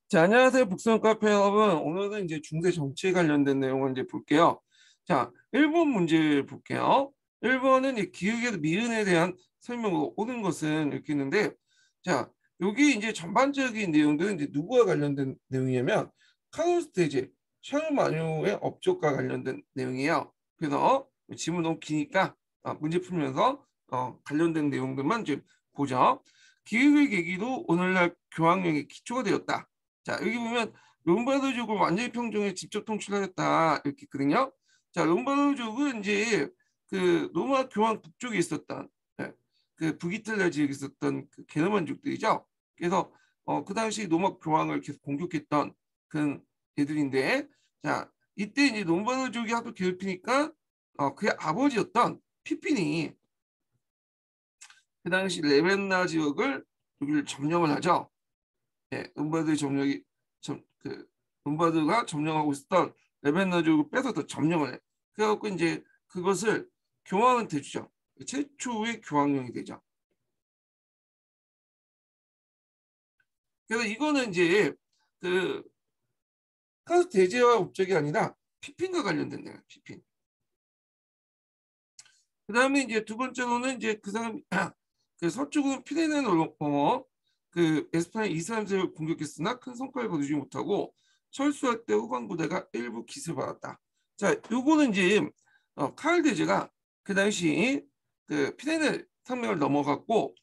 자, 안녕하세요. 북선 카페 여러분. 오늘은 이제 중세 정치에 관련된 내용을 이제 볼게요. 자, 1번 문제 볼게요. 1번은 이 기역의 미은에 대한 설명으로 옳은 것은 이렇게 있는데, 자, 여기 이제 전반적인 내용들은 이제 누구와 관련된 내용이냐면, 카르로스 대제, 샤르마뉴의 업적과 관련된 내용이에요. 그래서 지문 너무 기니까 문제 풀면서 관련된 내용들만 이제 보죠. 기획의 계기도 오늘날 교황령의 기초가 되었다. 자, 여기 보면 롬바르족을 완전히 평정에 직접 통치하였다 이렇게 있거든요. 자, 롬바르족은 이제 그 로마 교황 북쪽에 있었던 그 북이탈리아 지역에 있었던 그 게르만족들이죠. 그래서 그 당시 로마 교황을 계속 공격했던 그 애들인데, 자, 이때 이제 롬바르족이 하도 괴롭히니까 그의 아버지였던 피핀이 그 당시 레벤나 지역을 여기를 점령을 하죠. 예, 롬바르드 점령이 그 롬바르드가 점령하고 있었던 레벤나족을 뺏어서 점령을 해. 그래갖고 이제 그것을 교황한테 주죠. 최초의 교황령이 되죠. 그래서 이거는 이제 그 카스 대제와 업적이 아니라 피핀과 관련된 내용. 피핀. 그다음에 이제 두 번째로는 이제 그 사람 그 서쪽은 피레네 넘어 그 에스파냐 이스라엘을 공격했으나 큰 성과를 거두지 못하고 철수할 때 후방 부대가 일부 기습을 받았다. 자, 요거는 이제 카일 대제가 그 당시 그 피레네 산맥을 넘어갔고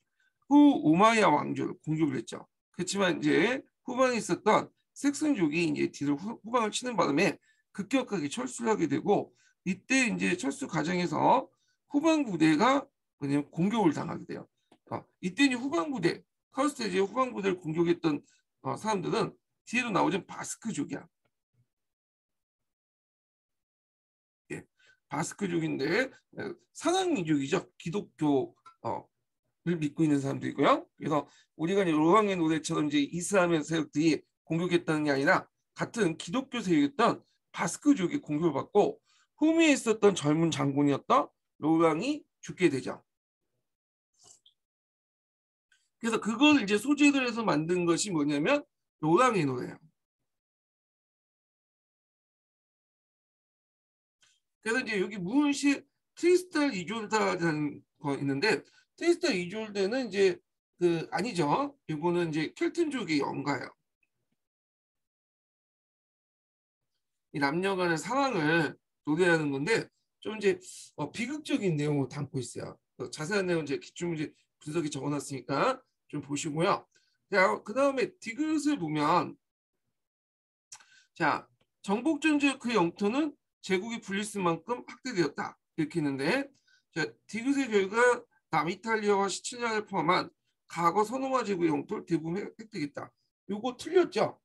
후 우마이야 왕조를 공격을 했죠. 그렇지만 이제 후방에 있었던 색슨족이 이제 뒤로 후방을 치는 바람에 급격하게 철수를 하게 되고, 이때 이제 철수 과정에서 후방 부대가 그냥 공격을 당하게 돼요. 이때 이제 후방 부대, 카우스테지의 후방 부대를 공격했던 사람들은 뒤에도 나오는 바스크족이야. 예, 바스크족인데 사랑민족이죠. 기독교 를 믿고 있는 사람들이고요. 그래서 우리가 이제 로왕의 노래처럼 이제 이슬람의 세력들이 공격했다는 게 아니라 같은 기독교 세력이었던 바스크족이 공격을 받고 후미에 있었던 젊은 장군이었던 로왕이 죽게 되죠. 그래서 그걸 이제 소재로 해서 만든 것이 뭐냐면 로랑의 노래예요. 그래서 이제 여기 무은시 트리스탈 이졸다라는 거 있는데, 트리스탈 이졸드는 이제 그 아니죠. 이거는 이제 켈튼족의 연가예요. 이 남녀 간의 사랑을 노래하는 건데 좀 이제 비극적인 내용을 담고 있어요. 자세한 내용은 이제 기출문제 분석에 적어놨으니까 좀 보시고요. 자, 그 다음에 디귿을 보면, 자, 정복전제 그 영토는 제국이 불릴 수만큼 확대되었다 이렇게 했는데, 자, 디귿의 결과 남이탈리아와 시칠리아를 포함한 과거 서노마 제국의 영토를 대부분 획득했다. 요거 틀렸죠?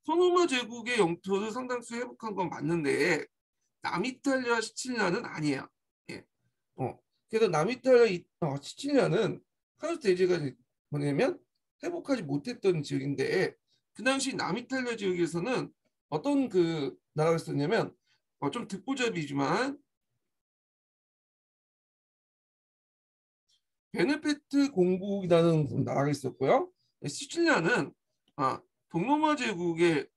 소노마 제국의 영토를 상당수 회복한 건 맞는데 남이탈리아 시칠리아는 아니에요. 예. 그래서 남이탈리아 시칠리아는 카누스 대제가 뭐냐면 회복하지 못했던 지역인데, 그 당시 남이탈리아 지역에서는 어떤 그 나라가 있었냐면 좀 듣보잡이지만 베네페트 공국이라는 나라가 있었고요. 시칠리아는 동로마 제국의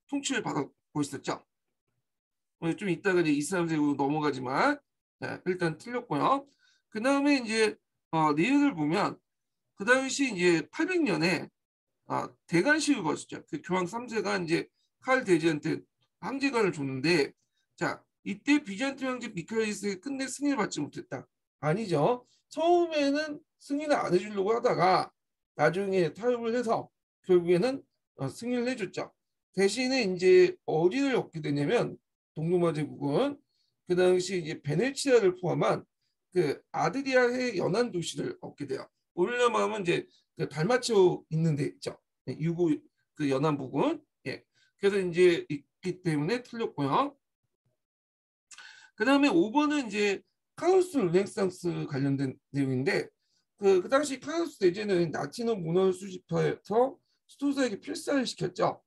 통치를 받고 있었죠. 좀 이따가 이제 이슬람 세계로 넘어가지만, 네, 일단 틀렸고요. 그 다음에 이제 리을을 보면 그 당시 이제 800년에 대간식을 거쳤죠. 그 교황 3세가 이제 칼 대제한테 황제관을 줬는데, 자, 이때 비잔틴 황제 미카이스에게 끝내 승인을 받지 못했다. 아니죠. 처음에는 승인을 안 해주려고 하다가 나중에 타협을 해서 결국에는 승인을 해줬죠. 대신에 이제 어디를 얻게 되냐면 동로마 제국은 그 당시 이제 베네치아를 포함한 그 아드리아해 연안 도시를 얻게 돼요. 오늘날 하면 이제 그 달마치오 있는 데 있죠. 유고 그 연안 부근. 예. 그래서 이제 있기 때문에 틀렸고요. 그 다음에 5번은 이제 카우스 르네상스 관련된 내용인데, 그 당시 카우스 대제는 나치노 문헌 수집해서 수도사에게 필사를 시켰죠.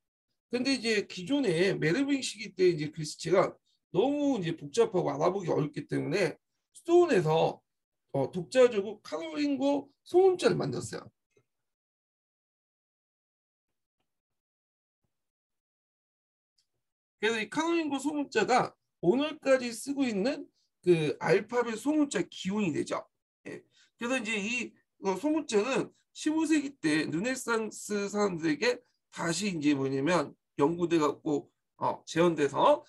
근데 이제 기존에 메르빙 시기 때 이제 글씨체가 너무 이제 복잡하고 알아보기 어렵기 때문에 스톤에서 독자적으로 카로링고 소문자를 만들었어요. 그래서 이 카놀링고 소문자가 오늘까지 쓰고 있는 그 알파벳 소문자 기운이 되죠. 예. 그래서 이제 이 소문자는 15세기 때 르네상스 사람들에게 다시 이제 뭐냐면 연구돼 갖고 재현돼서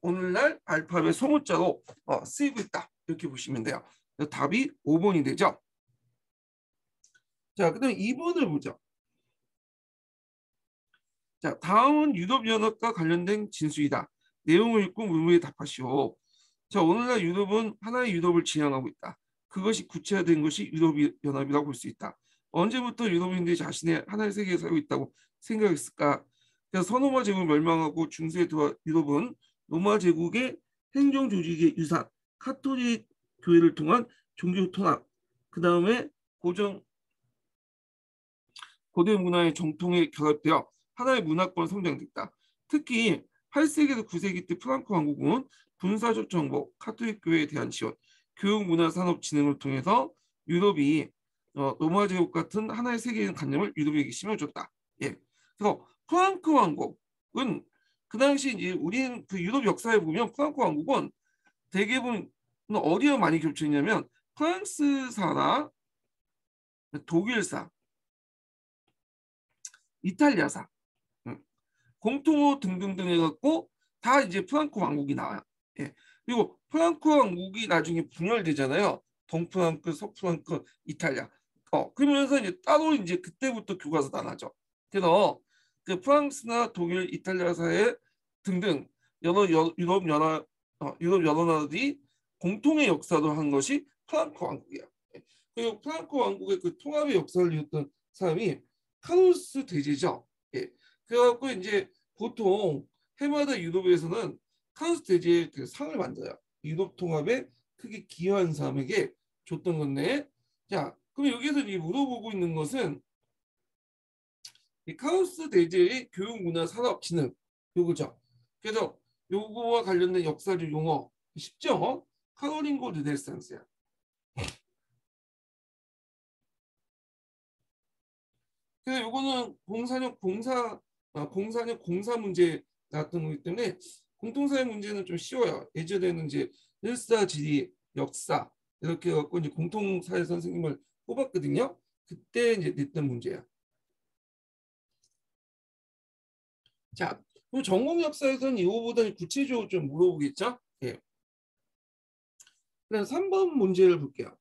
오늘날 알파벳 소문자로 쓰이고 있다. 이렇게 보시면 돼요. 답이 5번이 되죠. 자, 그다음 2번을 보죠. 자, 다음은 유럽 연합과 관련된 진술이다. 내용을 읽고 의문에 답하시오. 자, 오늘날 유럽은 하나의 유럽을 지향하고 있다. 그것이 구체화된 것이 유럽 연합이라고 볼 수 있다. 언제부터 유럽인들이 자신의 하나의 세계에 살고 있다고 생각했을까? 그래서 서로마 제국을 멸망하고 중세에 들어와 유럽은 로마 제국의 행정 조직의 유산, 카톨릭 교회를 통한 종교 통합, 그 다음에 고대 문화의 정통에 결합되어 하나의 문화권 성장됐다. 특히 8세기에서 9세기 때 프랑크 왕국은 군사적 정보, 카톨릭 교회에 대한 지원, 교육, 문화, 산업 진흥을 통해서 유럽이 로마 제국 같은 하나의 세계인 관념을 유럽에게 심어줬다. 예. 그래서 프랑크 왕국은 그 당시 이제 우리는 그 유럽 역사에 보면 프랑크 왕국은 대개는 어디와 많이 겹쳐 있냐면 프랑스사나 독일사, 이탈리아사, 공통어 등등등 해갖고 다 이제 프랑크 왕국이 나와요. 예. 그리고 프랑크 왕국이 나중에 분열되잖아요. 동프랑크, 서프랑크, 이탈리아. 그러면서 이제 따로 이제 그때부터 교과서가 나죠. 그래서 그 프랑스나 독일, 이탈리아사의 등등 여러 유럽 여러 나라들이 공통의 역사를 한 것이 프랑크 왕국이에요. 예. 그리고 프랑크 왕국의 그 통합의 역사를 이었던 사람이 카누스 대제죠. 예. 그래갖고 이제 보통 해마다 유럽에서는 카누스 대제의 그 상을 만들어요. 유럽 통합에 크게 기여한 사람에게 줬던 건데, 자, 그럼 여기서 이 물어보고 있는 것은 이 카누스 대제의 교육, 문화, 산업, 진흥 요거죠. 그래서 요거와 관련된 역사적 용어 쉽죠? 카놀링고 르네상스야. 그래서 요거는 공사력 공사 문제 나왔던 거기 때문에 공통사회 문제는 좀 쉬워요. 예전에는 이제 일사, 지리, 역사 이렇게 해갖고 이제 공통사회 선생님을 뽑았거든요. 그때 이제 냈던 문제야. 자, 그럼 전공 역사에서는 이거보다 구체적으로 좀 물어보겠죠? 예. 그럼 3번 문제를 볼게요.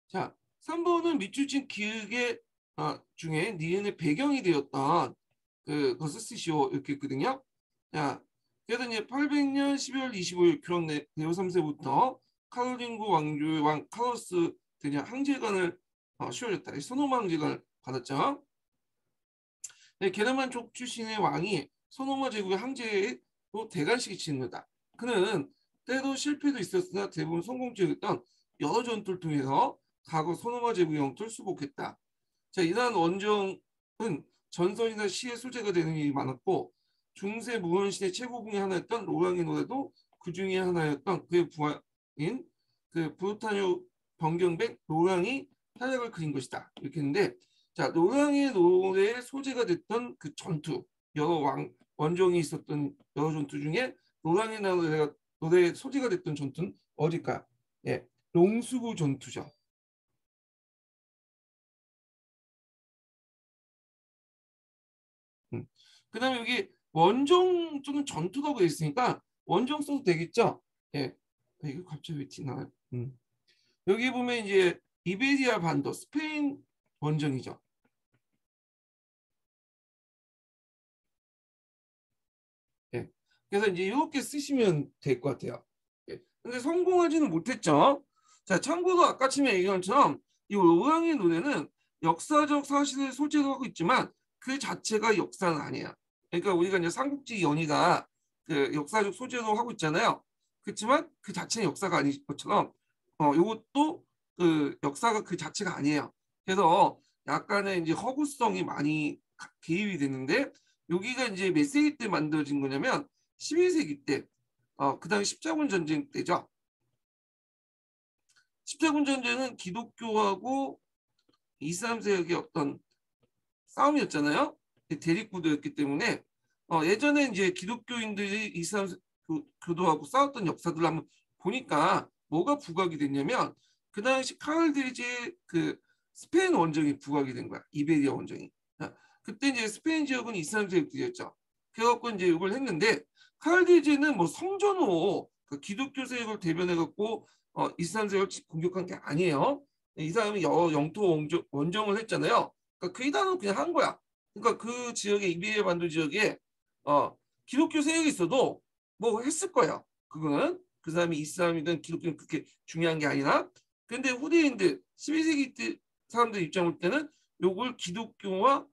자, 3번은 밑줄친 기획의 중에 니은의 배경이 되었던 그것을 쓰시오 이렇게 했거든요. 자, 그래서 이제 800년 12월 25일 교황 네오 3세부터 카롤린구 왕조의 왕 카로스 그냥 항제관을 씌워줬다. 소노마 항제관을 받았죠. 네, 게르만족 출신의 왕이 소노마 제국의 항제로 대관식이 치릅니다. 그는 때도 실패도 있었으나 대부분 성공적이었던 여러 전투를 통해서 과거 소노마 제국의 영토를 수복했다. 자, 이러한 원정은 전선이나 시의 소재가 되는 일이 많았고 중세 무원시대 최고봉의 하나였던 로랑의 노래도 그 중에 하나였던 그의 부하인 그 브루타뉴 변경백 로랑이 활약을 그린 것이다. 이렇게 했는데 자, 로랑의 노래의 소재가 됐던 그 전투 여러 원정이 있었던 여러 전투 중에 로랑의 노래의 소재가 됐던 전투는 어딜까? 예, 롱수구 전투죠. 그다음에 여기 원정 또는 전투라고 돼 있으니까 원정 써도 되겠죠? 예. 이거 갑자기 왜 티나요? 여기 보면 이제 이베리아 반도 스페인 원정이죠. 예. 그래서 이제 이렇게 쓰시면 될 것 같아요. 예. 근데 성공하지는 못했죠. 자, 참고로 아까 처음에 얘기한 것처럼 이 오랑의 노래는 역사적 사실을 소재로 하고 있지만 그 자체가 역사는 아니에요. 그러니까 우리가 이제 삼국지 연의가 그 역사적 소재로 하고 있잖아요. 그렇지만 그 자체는 역사가 아닌 것처럼 이것도 그 역사가 그 자체가 아니에요. 그래서 약간의 이제 허구성이 많이 개입이 되는데 여기가 이제 몇 세기 때 만들어진 거냐면 12세기 때 그 당시 십자군 전쟁 때죠. 십자군 전쟁은 기독교하고 이슬람 세력의 어떤 싸움이었잖아요. 대립구도였기 때문에 예전에 이제 기독교인들이 이슬람 교도하고 싸웠던 역사들을 한번 보니까 뭐가 부각이 됐냐면 그 당시 카를 드리지의 그 스페인 원정이 부각이 된 거야. 이베리아 원정이. 그때 이제 스페인 지역은 이슬람 세력들이었죠. 그래갖고 이제 이걸 했는데 카를 드리지는 뭐 성전호 그 기독교 세력을 대변해 갖고 이슬람 세력을 공격한 게 아니에요. 이 사람이 영토 원정을 했잖아요. 그러니까 그 이단은 그냥 한 거야. 그러니까 그 지역에 이베리아 반도 지역에 기독교 세력이 있어도 뭐 했을 거예요. 그거는 그 사람이 이슬람이든 기독교는 그렇게 중요한 게 아니라 근데 후대인들 12세기 때 사람들 입장 볼 때는 요걸 기독교와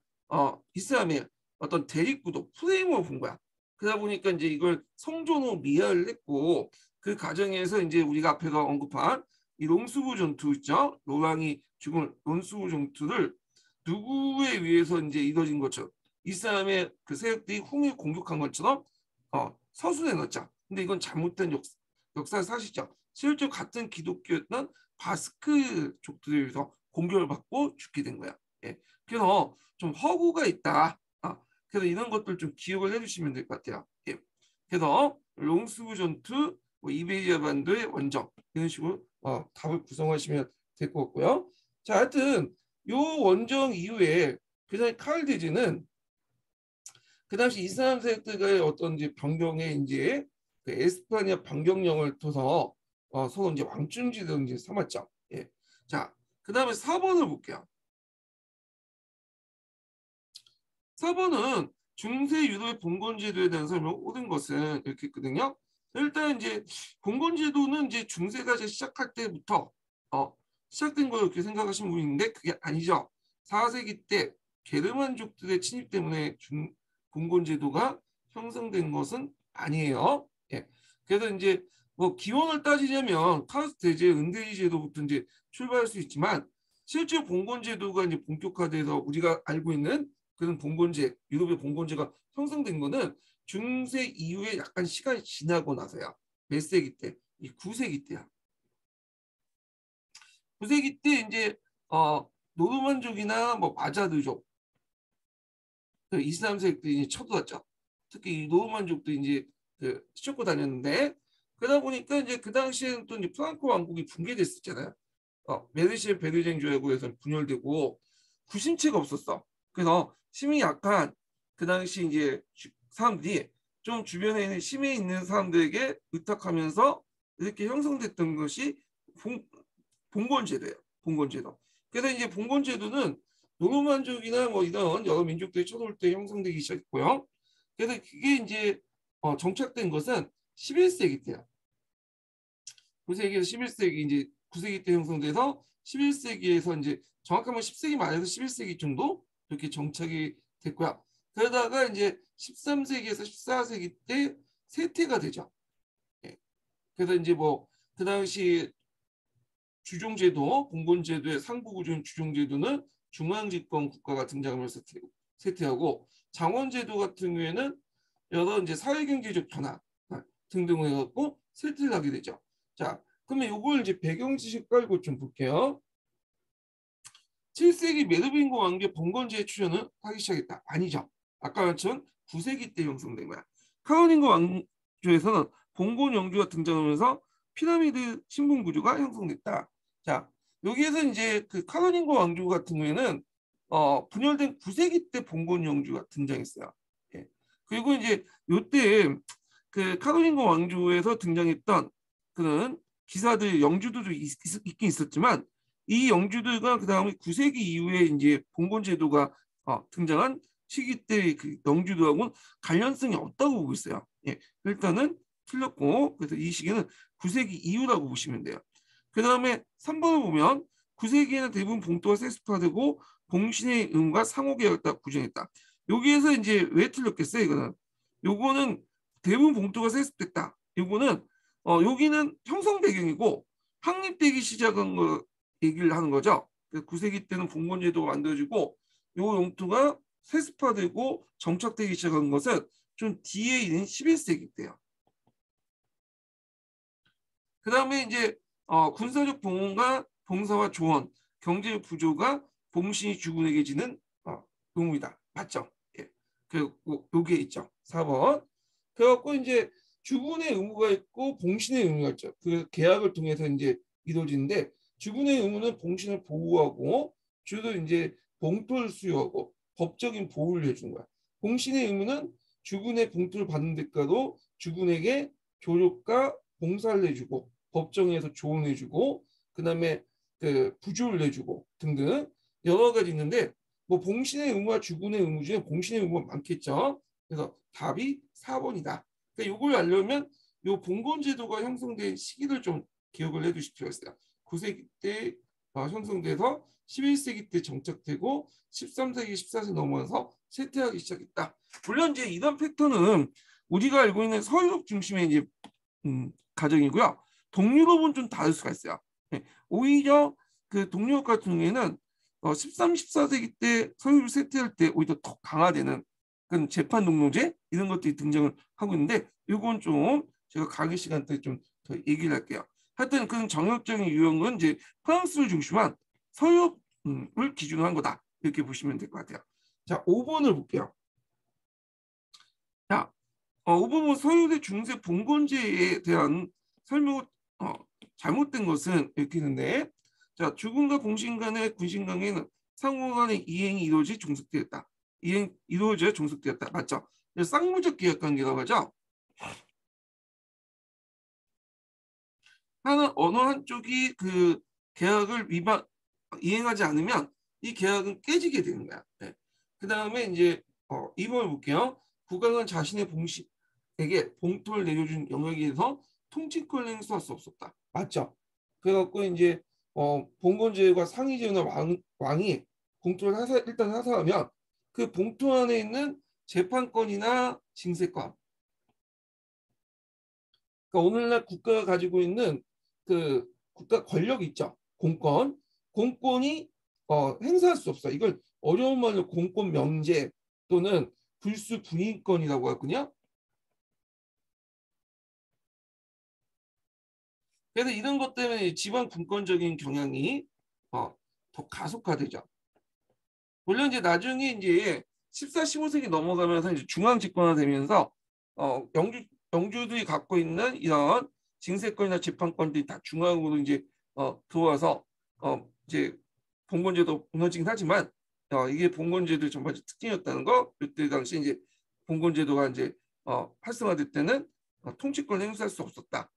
이슬람의 어떤 대립구도 프레임으로 본 거야. 그러다 보니까 이제 이걸 성전으로 미화를 했고 그 과정에서 이제 우리가 앞에서 언급한 이 롱수부 전투 있죠. 로랑이 죽은 롱수부 전투를 누구에 의해서 이제 이뤄진 것처럼 이슬람의 그 세력들이 홍해를 공격한 것처럼 서술해 놓자. 근데 이건 잘못된 역사 사실이죠. 실제 같은 기독교였던 바스크족들에 의해서 공격을 받고 죽게 된 거야. 예. 그래서 좀 허구가 있다. 그래서 이런 것들 좀 기억을 해주시면 될 것 같아요. 예. 그래서 롱스부 전투, 뭐 이베리아 반도의 원정 이런 식으로 답을 구성하시면 될 것 같고요. 자, 하여튼 요 원정 이후에 그다음에 카를 데지는 그 당시 이슬람 세력들과의 어떤 이제 변경에 이제 그 에스파냐 변경령을 둬서 서로 이제 왕중지대로 이제 삼았죠. 예. 자, 그다음에 4번을 볼게요. 4번은 중세 유럽의 봉건제도에 대한 설명 옳은 것은 이렇게 있거든요. 일단 이제 봉건제도는 이제 중세가 이제 시작할 때부터 시작된 걸 이렇게 생각하시는 분이 있는데 그게 아니죠. 4세기 때 게르만족들의 침입 때문에 봉건제도가 형성된 것은 아니에요. 예. 그래서 이제 뭐 기원을 따지자면 카르스 대제, 은대리 제도부터 이제 출발할 수 있지만 실제 봉건제도가 이제 본격화돼서 우리가 알고 있는 그런 봉건제, 유럽의 봉건제가 형성된 거는 중세 이후에 약간 시간이 지나고 나서야. 몇 세기 때? 이 9세기 때야. 9세기 때 이제 노르만족이나 뭐 마자르족, 그 이슬람 세력들이 쳐들어왔죠. 특히 이 노르만족도 이제 쫓고 다녔는데 그러다 보니까 이제 그 당시에는 또 이제 프랑크 왕국이 붕괴됐었잖아요. 메르시에 베르쟁 조약으로 분열되고 구심체가 없었어. 그래서 힘이 약한 그 당시 이제 사람들이 좀 주변에 있는 힘이 있는 사람들에게 의탁하면서 이렇게 형성됐던 것이 봉건제도예요. 봉건제도. 그래서 이제 봉건제도는 노르만족이나 뭐 이런 여러 민족들이 쳐들어올 때 형성되기 시작했고요. 그래서 그게 이제 정착된 것은 11세기 때야. 9세기에서 11세기 이제 9세기 때 형성돼서 11세기에서 이제 정확하면 10세기 말에서 11세기 정도 이렇게 정착이 됐고요. 그러다가 이제 13세기에서 14세기 때 쇠퇴가 되죠. 예. 그래서 이제 뭐 그 당시 주종제도, 봉건제도의 상부구조인 주종제도는 중앙집권 국가가 등장하면서 쇠퇴하고 장원제도 같은 경우에는 여러 이제 사회경제적 변화 등등을 해갖고 쇠퇴를 하게 되죠. 자, 그러면 이걸 이제 배경 지식 깔고 좀 볼게요. 7세기 메르빈고 왕조 봉건제의 출현은 하기 시작했다. 아니죠. 아까 말처럼 9세기 때 형성된 거야. 카로lin거 왕조에서는 봉건 영주가 등장하면서 피라미드 신분 구조가 형성됐다. 자, 여기에서 이제 그 카로lin거 왕조 같은 경우에는 분열된 9세기 때 봉건 영주가 등장했어요. 예. 그리고 이제 요때 그 카로lin거 왕조에서 등장했던 그런 기사들 영주들도 있긴 있었지만 이 영주들과 그 다음에 9세기 이후에 이제 봉건제도가 등장한 시기 때 그 영주들하고는 관련성이 없다고 보고 있어요. 예, 일단은 틀렸고 그래서 이 시기는 9세기 이후라고 보시면 돼요. 그 다음에 3번을 보면 9세기에는 대부분 봉도가 세습화되고 봉신의 음과 상호계약을 구정했다. 여기에서 이제 왜 틀렸겠어요? 이거는 요거는 대부분 봉도가 세습됐다. 요거는 여기는 형성 배경이고 확립되기 시작한 거 얘기를 하는 거죠. 9세기 때는 봉건제도가 만들어지고 요 용토가 세습화되고 정착되기 시작한 것은 좀 뒤에 있는 11세기 때요. 그 다음에 이제 군사적 봉헌과 봉사와 조언, 경제적 부조가 봉신이 주군에게 지는 의무이다. 맞죠? 예. 그 요게 있죠. 4번. 그래갖고 이제 주군의 의무가 있고 봉신의 의무가 있죠. 그 계약을 통해서 이제 이루어지는데 주군의 의무는 봉신을 보호하고 주도 이제 봉토를 수여하고 법적인 보호를 해준 거야. 봉신의 의무는 주군의 봉토를 받는 대가로 주군에게 조력과 봉사를 해주고 법정에서 조언해주고 그다음에 그 부조를 해주고 등등 여러 가지 있는데 뭐 봉신의 의무와 주군의 의무 중에 봉신의 의무가 많겠죠. 그래서 답이 4번이다. 그러니까 이걸 알려면 요 봉건제도가 형성된 시기를 좀 기억을 해두실 필요가 있어요. 9세기 때 형성돼서 11세기 때 정착되고 13세기, 14세기 넘어서 쇠퇴하기 시작했다. 물론 이제 이런 패턴은 우리가 알고 있는 서유럽 중심의 이제 가정이고요. 동유럽은 좀 다를 수가 있어요. 네. 오히려 그 동유럽 같은 경우에는 13, 14세기 때 서유럽 쇠퇴할 때 오히려 더 강화되는 그런 재판 동료제 이런 것들이 등장을 하고 있는데 이건 좀 제가 강의 시간 때 좀 더 얘기를 할게요. 하여튼 그런 정역적인 유형은 이제 프랑스를 중심한 서유럽을 기준으로 한 거다. 이렇게 보시면 될 것 같아요. 자, 5번을 볼게요. 자, 5번은 서유대 중세 봉건제에 대한 설명을 잘못된 것은 이렇게 있는데 자, 주군과 봉신 간의 군신 관계는 상호 간의 이행이 이루어지 종속되었다. 이루어져 종속되었다. 맞죠? 쌍무적 계약 관계라고 하죠. 어느 한쪽이 그 계약을 이행하지 않으면 이 계약은 깨지게 되는 거야. 네. 그 다음에 이제 2번을 볼게요. 국가는 자신의 봉신에게 봉토를 내려준 영역에서 통치권을 행사할 수 없었다. 맞죠? 그래갖고 이제 봉건제과 상의제나 왕이 봉토를 일단 하사하면 그 봉토 안에 있는 재판권이나 징세권. 그러니까 오늘날 국가가 가지고 있는 그 국가 권력 있죠. 공권이 행사할 수 없어. 이걸 어려운 말로 공권 명제 또는 불수 분인권이라고 하거든요. 그래서 이런 것 때문에 지방 분권적인 경향이 더 가속화되죠. 물론 이제 나중에 이제 14, 15세기 넘어가면서 이제 중앙 집권화되면서 영주들이 갖고 있는 이런 징세권이나 재판권들이 다 중앙으로 이제 들어와서 이제 봉건제도 무너지긴 하지만 이게 봉건제도의 전반적 특징이었다는 거 이때 당시 이제 봉건제도가 이제 활성화될 때는 통치권을 행사할 수 없었다.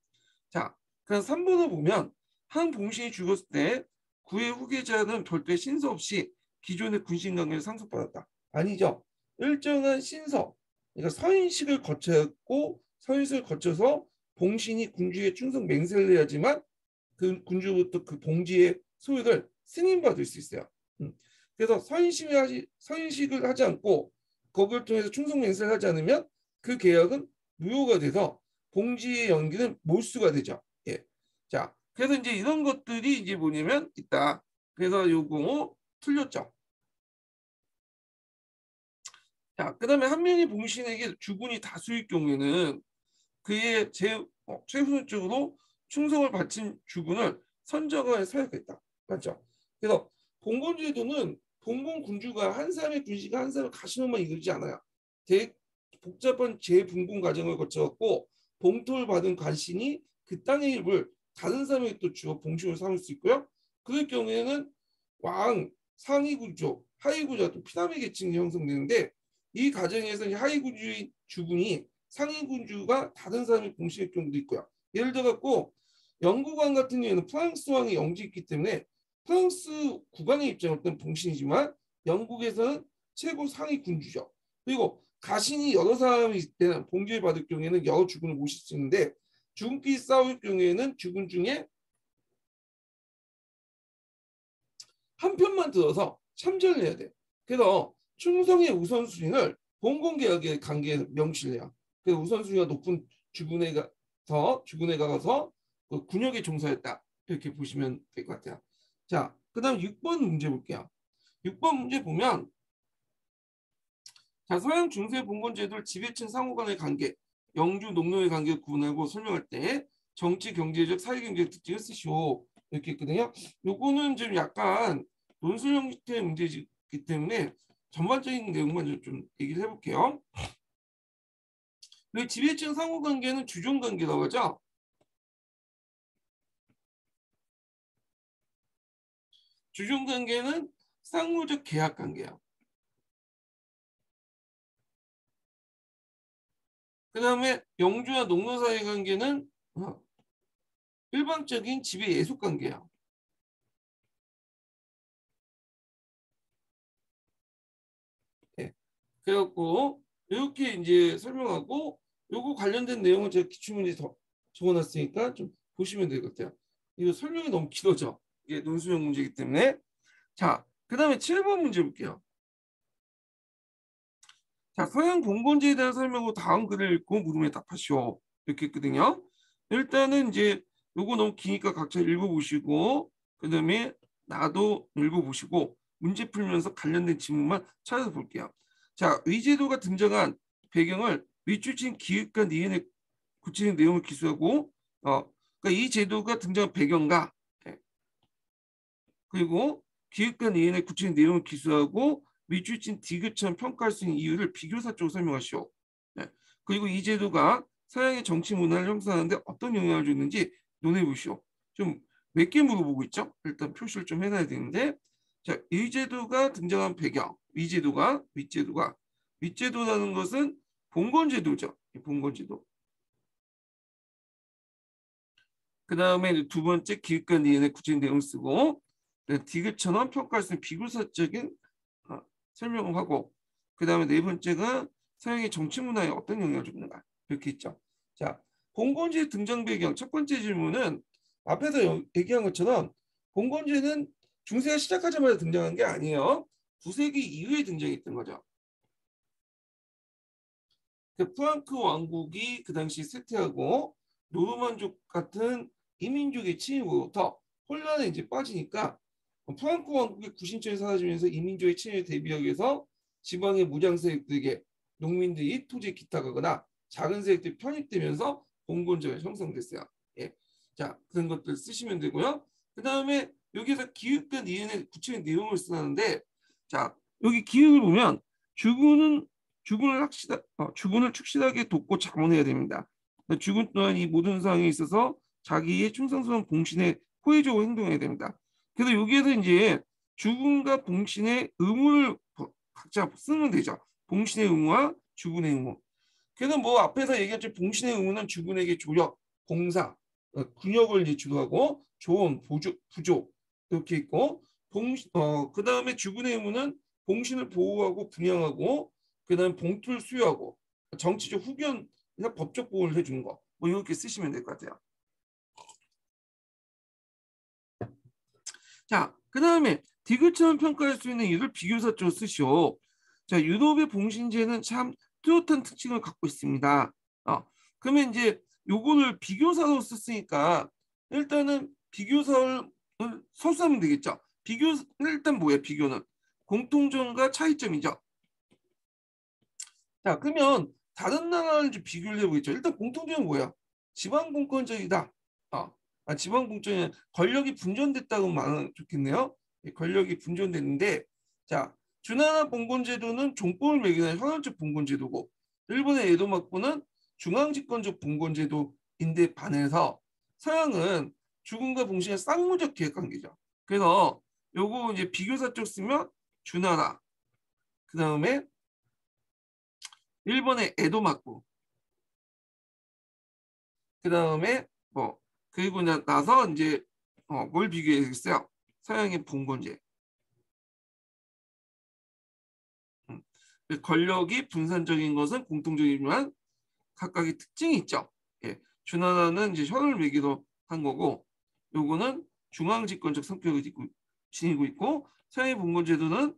자, 그럼 3번을 보면 한 봉신이 죽었을 때 그의 후계자는 별도의 신서 없이 기존의 군신 관계를 상속받았다. 아니죠. 일정한 신서, 그러니까 서인식을 거쳤고 서인식을 거쳐서 봉신이 군주에 충성 맹세를 해야지만 그 군주부터 그 봉지의 소유를 승인받을 수 있어요. 그래서 서인식을 하지 않고 거기를 통해서 충성 맹세를 하지 않으면 그 계약은 무효가 돼서 봉지의 연기는 몰수가 되죠. 예. 자, 그래서 이제 이런 것들이 이제 뭐냐면 있다. 그래서 요거 틀렸죠. 자, 그다음에 한 명이 봉신에게 주군이 다수일 경우에는 그의 최우선적으로 충성을 바친 주군을 선정하여 사역했다. 맞죠? 그래서 봉건제도는 봉건 군주가 한 사람의 군시가 한 사람의 가시노만 이루지 않아요. 복잡한 재분봉 과정을 거쳐갖고 봉토를 받은 관신이 그 땅의 일부를 다른 사람에게 또 주어 봉신을 삼을 수 있고요. 그럴 경우에는 왕, 상위 군주, 하위 군주가 또 피라미 계층이 형성되는데 이 과정에서 하위 군주의 주군이 상위 군주가 다른 사람의 봉신일 경우도 있고요. 예를 들어 갖고 영국 왕 같은 경우에는 프랑스 왕이 영지있기 때문에 프랑스 국왕의 입장은 어떤 봉신이지만 영국에서는 최고 상위 군주죠. 그리고 가신이 여러 사람이 있을 때는 봉제를 받을 경우에는 여러 주군을 모실 수 있는데 주군끼리 싸울 경우에는 주군 중에 한 편만 들어서 참전을 해야 돼. 그래서 충성의 우선순위를 봉건계약의 관계에 명시를 해요. 그래서 우선순위가 높은 주군에 가서 그 군역에 종사했다. 이렇게 보시면 될 것 같아요. 자, 그 다음 6번 문제 볼게요. 6번 문제 보면 자, 서양 중세 봉건제도를 지배층 상호 간의 관계, 영주 농노의 관계를 구분하고 설명할 때 정치, 경제적, 사회경제적 특징을 쓰시오. 이렇게 있거든요. 요거는 좀 약간 논술 형태의 문제이기 때문에 전반적인 내용만 좀 얘기를 해볼게요. 지배층 상호관계는 주종관계라고 하죠. 주종관계는 상호적 계약관계예요. 그 다음에 영주와 농노 사이 관계는 일방적인 지배 예속 관계예요. 네. 그래갖고 이렇게 이제 설명하고 요거 관련된 내용은 제가 기출문제 더 적어놨으니까 좀 보시면 될 것 같아요. 이거 설명이 너무 길어져. 이게 논술형 문제이기 때문에. 자, 그 다음에 7번 문제 볼게요. 자, 서양 공건제에 대한 설명으로 다음 글을 읽고 물음에 답하시오. 이렇게 했거든요. 일단은 이제 요거 너무 기니까 각자 읽어보시고 그 다음에 나도 읽어보시고 문제 풀면서 관련된 질문만 찾아서 볼게요. 자, 의제도가 등장한 배경을 밑줄친 기획과 니은의 구체적인 내용을 기술하고 그러니까 이 제도가 등장한 배경과 그리고 기획과 니은의 구체적인 내용을 기술하고 밑줄친 디귿처럼 평가할 수 있는 이유를 비교사적으로 설명하시오. 네. 그리고 이 제도가 서양의 정치 문화를 형성하는데 어떤 영향을 줬는지 논해 보시오. 좀 몇 개 물어보고 있죠? 일단 표시를 좀 해놔야 되는데, 자, 이 제도가 등장한 배경, 윗제도가 윗제도라는 것은 봉건제도죠. 봉건제도. 그 다음에 두 번째 기획과 니은의 구체적인 내용을 쓰고 디귿처럼 평가할 수 있는 비교사적인 설명을 하고 그 다음에 네 번째가 서양의 정치 문화에 어떤 영향을 주는가 이렇게 있죠. 자, 봉건제 등장 배경 첫 번째 질문은 앞에서 얘기한 것처럼 봉건제는 중세가 시작하자마자 등장한 게 아니에요. 9세기 이후에 등장했던 거죠. 그 프랑크 왕국이 그 당시 쇠퇴하고 노르만족 같은 이민족의 침입으로부터 혼란에 이제 빠지니까 프랑크 왕국의 구신처에 사라지면서 이민족의 침입에 대비하기 위해서 지방의 무장 세력들에게 농민들이 토지 기탁하거나 작은 세력들이 편입되면서 봉건제가 형성됐어요. 예. 자, 그런 것들 쓰시면 되고요. 그 다음에 여기서 기획과 니은의 구체적인 내용을 쓰는데 자, 여기 기획을 보면 주군을 축실하게 돕고 자문해야 됩니다. 주군 또한 이 모든 상황에 있어서 자기의 충성스러운 봉신에 호의적으로 행동해야 됩니다. 그래서 여기에서 이제 주군과 봉신의 의무를 각자 쓰면 되죠. 봉신의 의무와 주군의 의무. 그래서 뭐 앞에서 얘기했죠. 봉신의 의무는 주군에게 조력, 봉사, 군역을 이제 주도하고 조언, 부조 이렇게 있고 그 다음에 주군의 의무는 봉신을 보호하고 분양하고 그다음에 봉투를 수여하고 정치적 후견이나 법적 보호를 해주는 거 뭐 이렇게 쓰시면 될 것 같아요. 자, 그 다음에 디귿처럼 평가할 수 있는 이를 비교사적으로 쓰시오. 자, 유럽의 봉신제는 참 뚜렷한 특징을 갖고 있습니다. 그러면 이제 요거를 비교사로 썼으니까 일단은 비교사를 서술하면 되겠죠. 일단 뭐예요? 비교는 공통점과 차이점이죠. 자, 그러면 다른 나라를 좀 비교를 해보겠죠. 일단 공통점은 뭐야? 지방분권적이다. 지방분권이 권력이 분전됐다고 말하면 좋겠네요. 권력이 분전됐는데, 자, 주나라 봉건제도는 종법을 매기는 현원적 봉건제도고, 일본의 에도막부는 중앙집권적 봉건제도인데 반해서 서양은 주군과 봉신의 쌍무적 계획관계죠. 그래서 요거 이제 비교사적 쓰면 주나라, 그 다음에 일본의 에도막부, 그 다음에 뭐 그리고 나서 이제 뭘 비교해야겠어요? 서양의 봉건제. 권력이 분산적인 것은 공통적이지만 각각의 특징이 있죠. 예. 주나라는 이제 혀를 매기도 한 거고, 요거는 중앙집권적 성격을 지니고 있고, 서양의 봉건제도는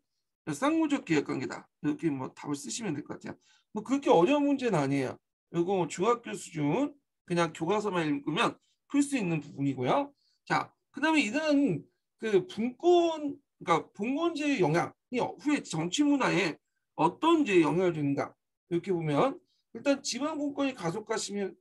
쌍무적 계약관계다. 이렇게 뭐 답을 쓰시면 될 것 같아요. 뭐 그렇게 어려운 문제는 아니에요. 요거 뭐 중학교 수준 그냥 교과서만 읽으면 풀 수 있는 부분이고요. 자, 그다음에 이런 그 그러니까 봉건제의 영향이 후에 정치 문화에 어떤 이제 영향을 주는가 이렇게 보면 일단 지방 공권이 가속화시킨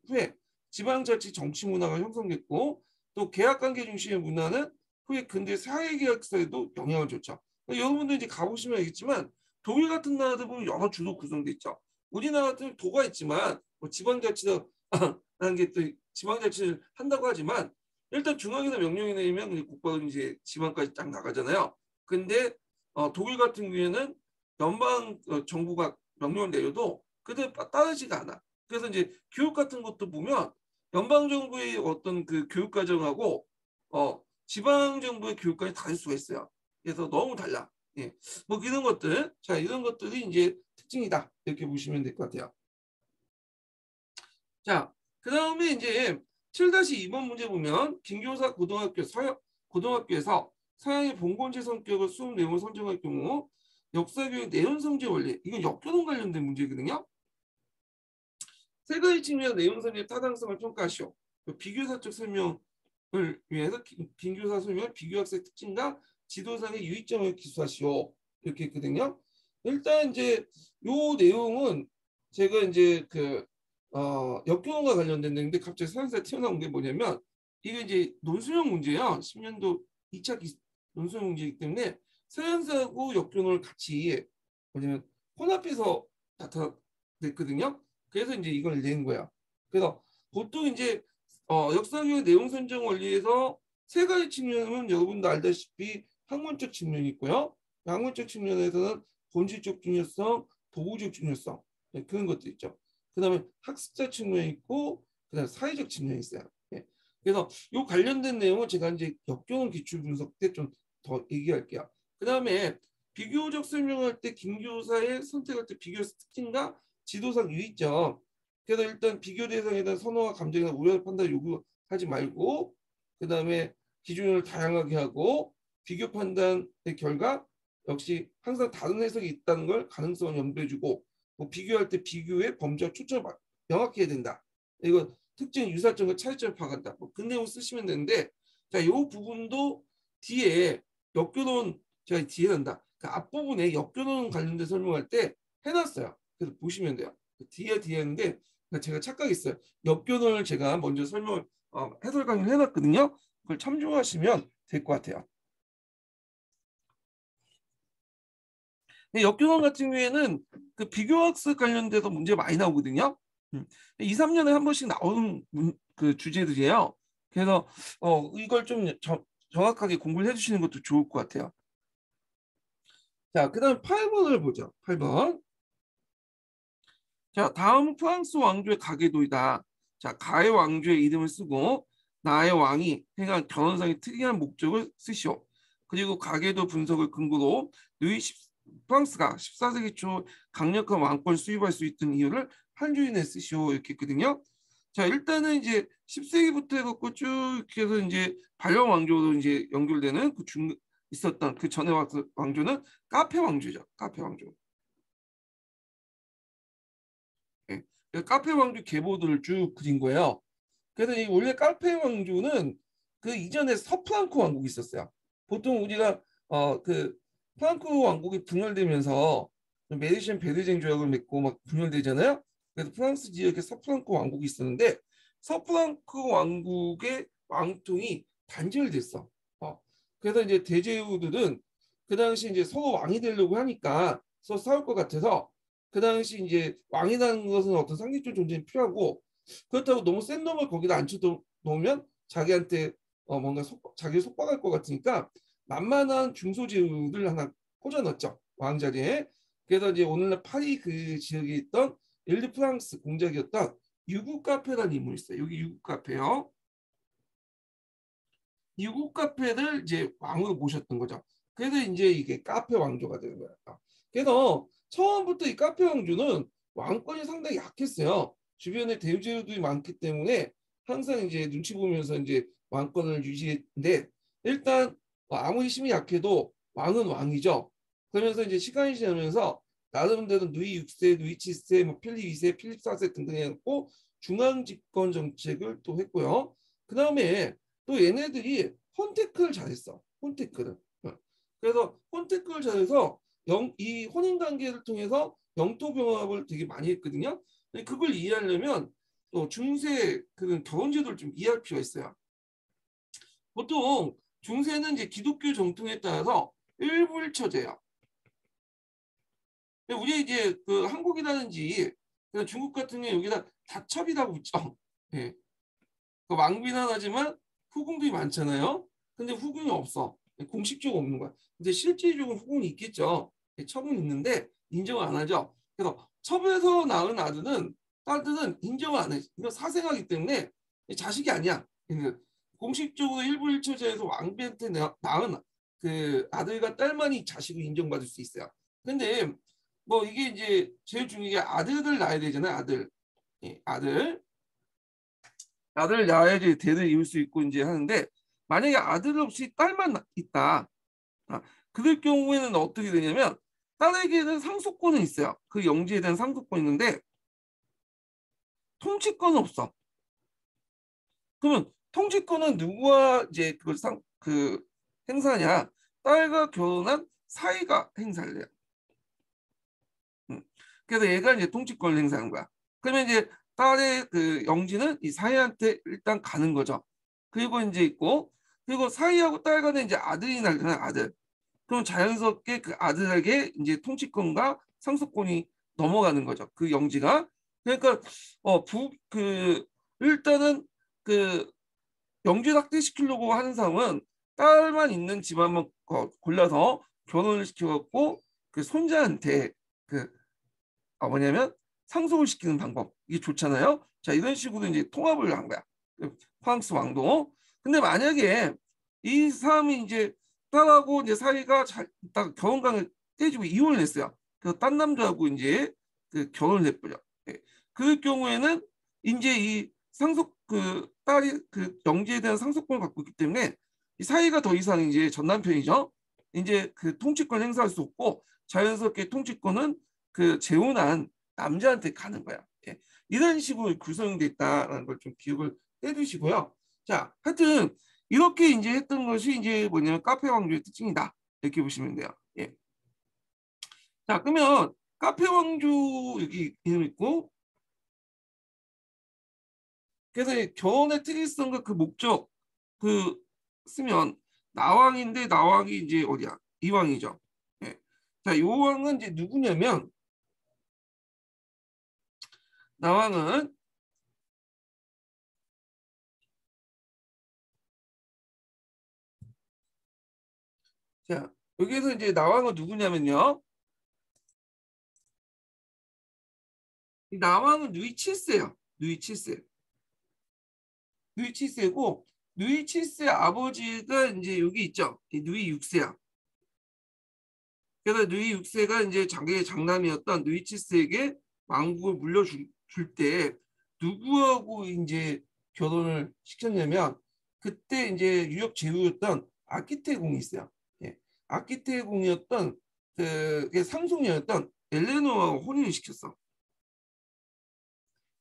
후에 지방자치 정치 문화가 형성됐고 또 계약관계 중심의 문화는 후에 근대 사회계약사에도 영향을 줬죠. 여러분들 이제 가보시면 알겠지만 독일 같은 나라들 보면 여러 주로 구성돼 있죠. 우리나라 같은 도가 있지만 뭐 지방자치도 하는 게 또 지방자치를 한다고 하지만 일단 중앙에서 명령이 내리면 국방은 이제 지방까지 딱 나가잖아요. 근데 독일 같은 경우에는 연방 정부가 명령을 내려도 그들 따르지가 않아. 그래서 이제 교육 같은 것도 보면 연방 정부의 어떤 그 교육 과정하고 지방 정부의 교육까지 다를 수가 있어요. 그래서 너무 달라. 예. 뭐 이런 것들, 자 이런 것들이 이제 특징이다 이렇게 보시면 될 것 같아요. 자, 그 다음에 이제 7-2번 문제 보면 김교사 고등학교에서 서양의 본권제 성격을 수업 내용을 선정할 경우 역사교육 내용 성질 원리 이건 역교동 관련된 문제거든요. 세 가지 측면 내용 성질 타당성을 평가하시오. 비교사적 설명을 위해서 김교사 설명을 비교학생 특징과 지도상의 유의점을 기술하시오 이렇게 했거든요. 일단 이제 요 내용은 제가 이제 역교동과 관련된 내용인데 갑자기 사연사에 튀어나온 게 뭐냐면 이게 이제 논술형 문제예요. 10년도 2차 논술형 문제이기 때문에 사연사하고 역교동을 같이 뭐냐면 혼합해서 나타냈거든요. 그래서 이제 이걸 낸 거야. 그래서 보통 이제 역사교육 내용 선정 원리에서 세 가지 측면은 여러분도 알다시피 학문적 측면이 있고요. 학문적 측면에서는 본질적 중요성, 도구적 중요성 그런 것도 있죠. 그다음에 학습자 측면이 있고 그다음 사회적 측면이 있어요. 예. 그래서 이 관련된 내용은 제가 이제 역교훈 기출 분석 때 좀 더 얘기할게요. 그다음에 비교적 설명할 때 김교사의 선택할 때 비교사 특징과 지도상 유의점. 그래서 일단 비교 대상에 대한 선호와 감정이나 우려의 판단을 요구하지 말고 그다음에 기준을 다양하게 하고 비교 판단의 결과 역시 항상 다른 해석이 있다는 걸 가능성을 염두해주고 뭐 비교할 때 비교의 범죄와 초점을 명확히 해야 된다. 이거 특정 유사점과 차이점을 파악한다. 뭐그 내용 쓰시면 되는데 자, 이 부분도 뒤에 역교론 제가 뒤에 한다. 그 앞부분에 역교론 관련된 설명할 때 해놨어요. 그래서 보시면 돼요. 뒤에 했는데 제가 착각했어요. 역교론을 제가 먼저 설명을 해설 강의를 해놨거든요. 그걸 참조하시면 될 것 같아요. 역교론 같은 경우에는 그 비교학습 관련돼서 문제 많이 나오거든요. 2, 3년에 한 번씩 나오는 그 주제들이에요. 그래서 이걸 좀 정확하게 공부를 해주시는 것도 좋을 것 같아요. 자, 그 다음 8번을 보죠. 8번. 자, 다음 프랑스 왕조의 가계도이다. 자, 가의 왕조의 이름을 쓰고 나의 왕이 행한 결혼상의 특이한 목적을 쓰시오. 그리고 가계도 분석을 근거로 프랑스가 14세기 초 강력한 왕권을 수입할 수 있던 이유를 한 줄이내 쓰시오 이렇게 했거든요. 자, 일단은 이제 10세기부터 해갖고 쭉 이렇게 해서 이제 발령 왕조로 이제 연결되는 있었던 그 전에 왕조는 카페 왕조죠. 카페 왕조. 예. 카페 왕조 계보들을 쭉 그린 거예요. 그래서 이 원래 카페 왕조는 그 이전에 서프랑크 왕국이 있었어요. 보통 우리가 그 프랑크 왕국이 분열되면서 메디션 베르쟁 조약을 맺고 막 분열되잖아요. 그래서 프랑스 지역에 서프랑크 왕국이 있었는데 서프랑크 왕국의 왕통이 단절됐어. 그래서 이제 대제후들은 그 당시 이제 서로 왕이 되려고 하니까 서로 싸울 것 같아서 그 당시 이제 왕이라는 것은 어떤 상징적 존재는 필요하고 그렇다고 너무 센 놈을 거기다 앉혀놓으면 자기한테 뭔가 자기를 속박할 것 같으니까 만만한 중소제후를 하나 꽂아넣었죠. 왕자리에. 그래서 이제 오늘날 파리 그 지역에 있던 일드 프랑스 공작이었던 유구 카페라는 인물이 있어요. 여기 유구 카페요. 유구 카페를 이제 왕으로 모셨던 거죠. 그래서 이제 이게 카페 왕조가 되는 거예요. 그래서 처음부터 이 카페 왕조는 왕권이 상당히 약했어요. 주변에 대제후들이 많기 때문에 항상 이제 눈치 보면서 이제 왕권을 유지했는데 일단 아무리 힘이 약해도 왕은 왕이죠. 그러면서 이제 시간이 지나면서 나름대로 누이 6세, 누이 7세, 뭐 필립 2세, 필립 4세 등등 해갖고 중앙 집권 정책을 또 했고요. 그 다음에 또 얘네들이 혼테크를 잘했어. 혼테크를. 그래서 혼테크를 잘해서 이 혼인관계를 통해서 영토병합을 되게 많이 했거든요. 그걸 이해하려면 또 중세 그런 결혼제도를 좀 이해할 필요가 있어요. 보통 중세는 이제 기독교 정통에 따라서 일부일처제예요. 우리 이제 그 한국이라든지 중국 같은 경우 여기다 다첩이라고 붙죠. 예. 그 왕비난하지만 후궁들이 많잖아요. 근데 후궁이 없어. 공식적으로 없는 거야. 근데 실질적으로 후궁이 있겠죠. 첩은 있는데 인정을 안 하죠. 그래서 첩에서 낳은 아들은 딸들은 인정을 안 해. 이거 사생하기 때문에 자식이 아니야. 공식적으로 일부일처제에서 왕비한테 낳은 그 아들과 딸만이 자식을 인정받을 수 있어요. 근데 뭐 이게 이제 제일 중요한 게 아들을 낳아야 되잖아요. 아들. 예, 아들 낳아야지 대를 이을 수 있고 이제 하는데 만약에 아들 없이 딸만 있다. 아, 그럴 경우에는 어떻게 되냐면 딸에게는 상속권은 있어요. 그 영지에 대한 상속권이 있는데 통치권은 없어. 그러면 통치권은 누구와 이제 그걸 그 행사냐? 딸과 결혼한 사이가 행사를 해요. 그래서 얘가 이제 통치권을 행사하는 거야. 그러면 이제 딸의 그 영지는 이 사이한테 일단 가는 거죠. 그리고 이제 있고 그리고 사이하고 딸 간에 이제 아들이 나잖아요. 아들. 그럼 자연스럽게 그 아들에게 이제 통치권과 상속권이 넘어가는 거죠. 그 영지가. 그러니까 그 일단은 그 영지 확대시키려고 하는 사람은 딸만 있는 집안만 골라서 결혼을 시켜갖고 그 손자한테 그 뭐냐면 상속을 시키는 방법 이게 좋잖아요. 자 이런 식으로 이제 통합을 한 거야. 그 프랑스 왕도. 근데 만약에 이 사람이 이제 딸하고 이제 사이가 잘 있다가 결혼관을 떼지고 이혼을 했어요. 그래서 딴 남자하고 이제 그 결혼을 해버려. 예. 그 경우에는 이제 이 상속 그 딸이 그 영지에 대한 상속권을 갖고 있기 때문에 이 사이가 더 이상 이제 전 남편이죠. 이제 그 통치권 행사할 수 없고 자연스럽게 통치권은 그 재혼한 남자한테 가는 거야. 예. 이런 식으로 구성돼 있다라는 걸 좀 기억을 해두시고요. 자, 하여튼 이렇게 이제 했던 것이 이제 뭐냐면 카페 왕조의 특징이다. 이렇게 보시면 돼요. 예. 자, 그러면 카페 왕조 여기 이름 있고 그래서 결혼의 특이성과 그 목적 그 쓰면 나왕인데 나왕이 이제 어디야? 이왕이죠. 예. 자, 요 왕은 이제 누구냐면 나왕은 자, 여기에서 이제 나왕은 누구냐면요. 이 나왕은 누이 칠세요. 누이 칠세. 누이 칠세고 누이 칠세 아버지가 이제 여기 있죠. 이 누이 육세야. 그래서 누이 육세가 이제 자기의 장남이었던 누이 칠세에게 왕국을 물려줄 때 누구하고 이제 결혼을 시켰냐면 그때 이제 유럽 제후였던 아키테 공이 있어요. 예. 아키테 공이었던 그 상속녀였던 엘레노하고 혼인을 시켰어.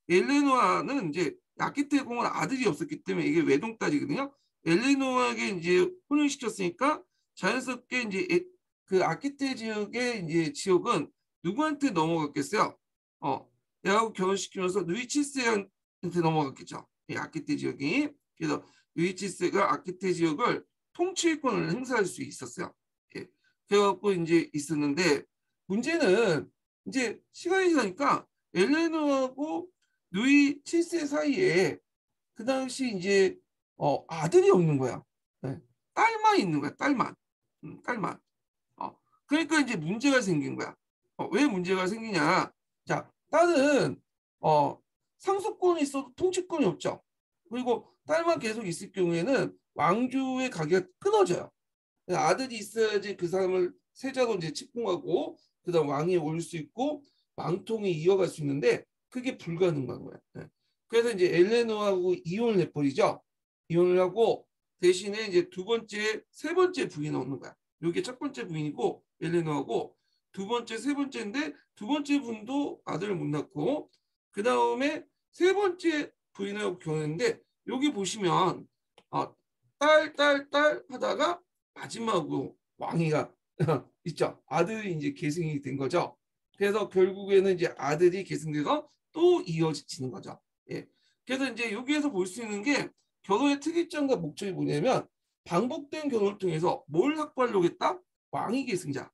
엘레노아는 이제 아키테 공은 아들이 없었기 때문에 이게 외동딸이거든요. 엘레노아에게 이제 혼을 시켰으니까 자연스럽게 이제 그 아키테 지역의 이제 지역은 누구한테 넘어갔겠어요? 얘하고 결혼시키면서 누이치스한테 넘어갔겠죠. 이 아키테 지역이. 그래서 누이치스가 아키테 지역을 통치권을 행사할 수 있었어요. 예. 그래갖고 이제 있었는데 문제는 이제 시간이 지나니까 엘레노하고 누이 7세 사이에 그 당시 이제 아들이 없는 거야. 네. 딸만 있는 거야. 딸만. 딸만. 그러니까 이제 문제가 생긴 거야. 왜 문제가 생기냐? 자, 딸은 상속권이 있어도 통치권이 없죠. 그리고 딸만 계속 있을 경우에는 왕조의 가계가 끊어져요. 아들이 있어야지 그 사람을 세자로 이제 책봉하고 그다음 왕이 올 수 있고 왕통이 이어갈 수 있는데 그게 불가능한 거야. 네. 그래서 이제 엘레노하고 이혼을 해버리죠. 이혼을 하고 대신에 이제 두 번째, 세 번째 부인이 오는 거야. 이게 첫 번째 부인이고 엘레노하고 두 번째, 세 번째인데 두 번째 분도 아들을 못 낳고 그 다음에 세 번째 부인하고 결혼했는데 여기 보시면 딸 하다가 마지막으로 왕위가 있죠. 아들이 이제 계승이 된 거죠. 그래서 결국에는 이제 아들이 계승돼서 또 이어지는 거죠. 예. 그래서 이제 여기에서 볼 수 있는 게 결혼의 특이점과 목적이 뭐냐면 반복된 결혼을 통해서 뭘 확보하려고 했다? 왕위 계승자.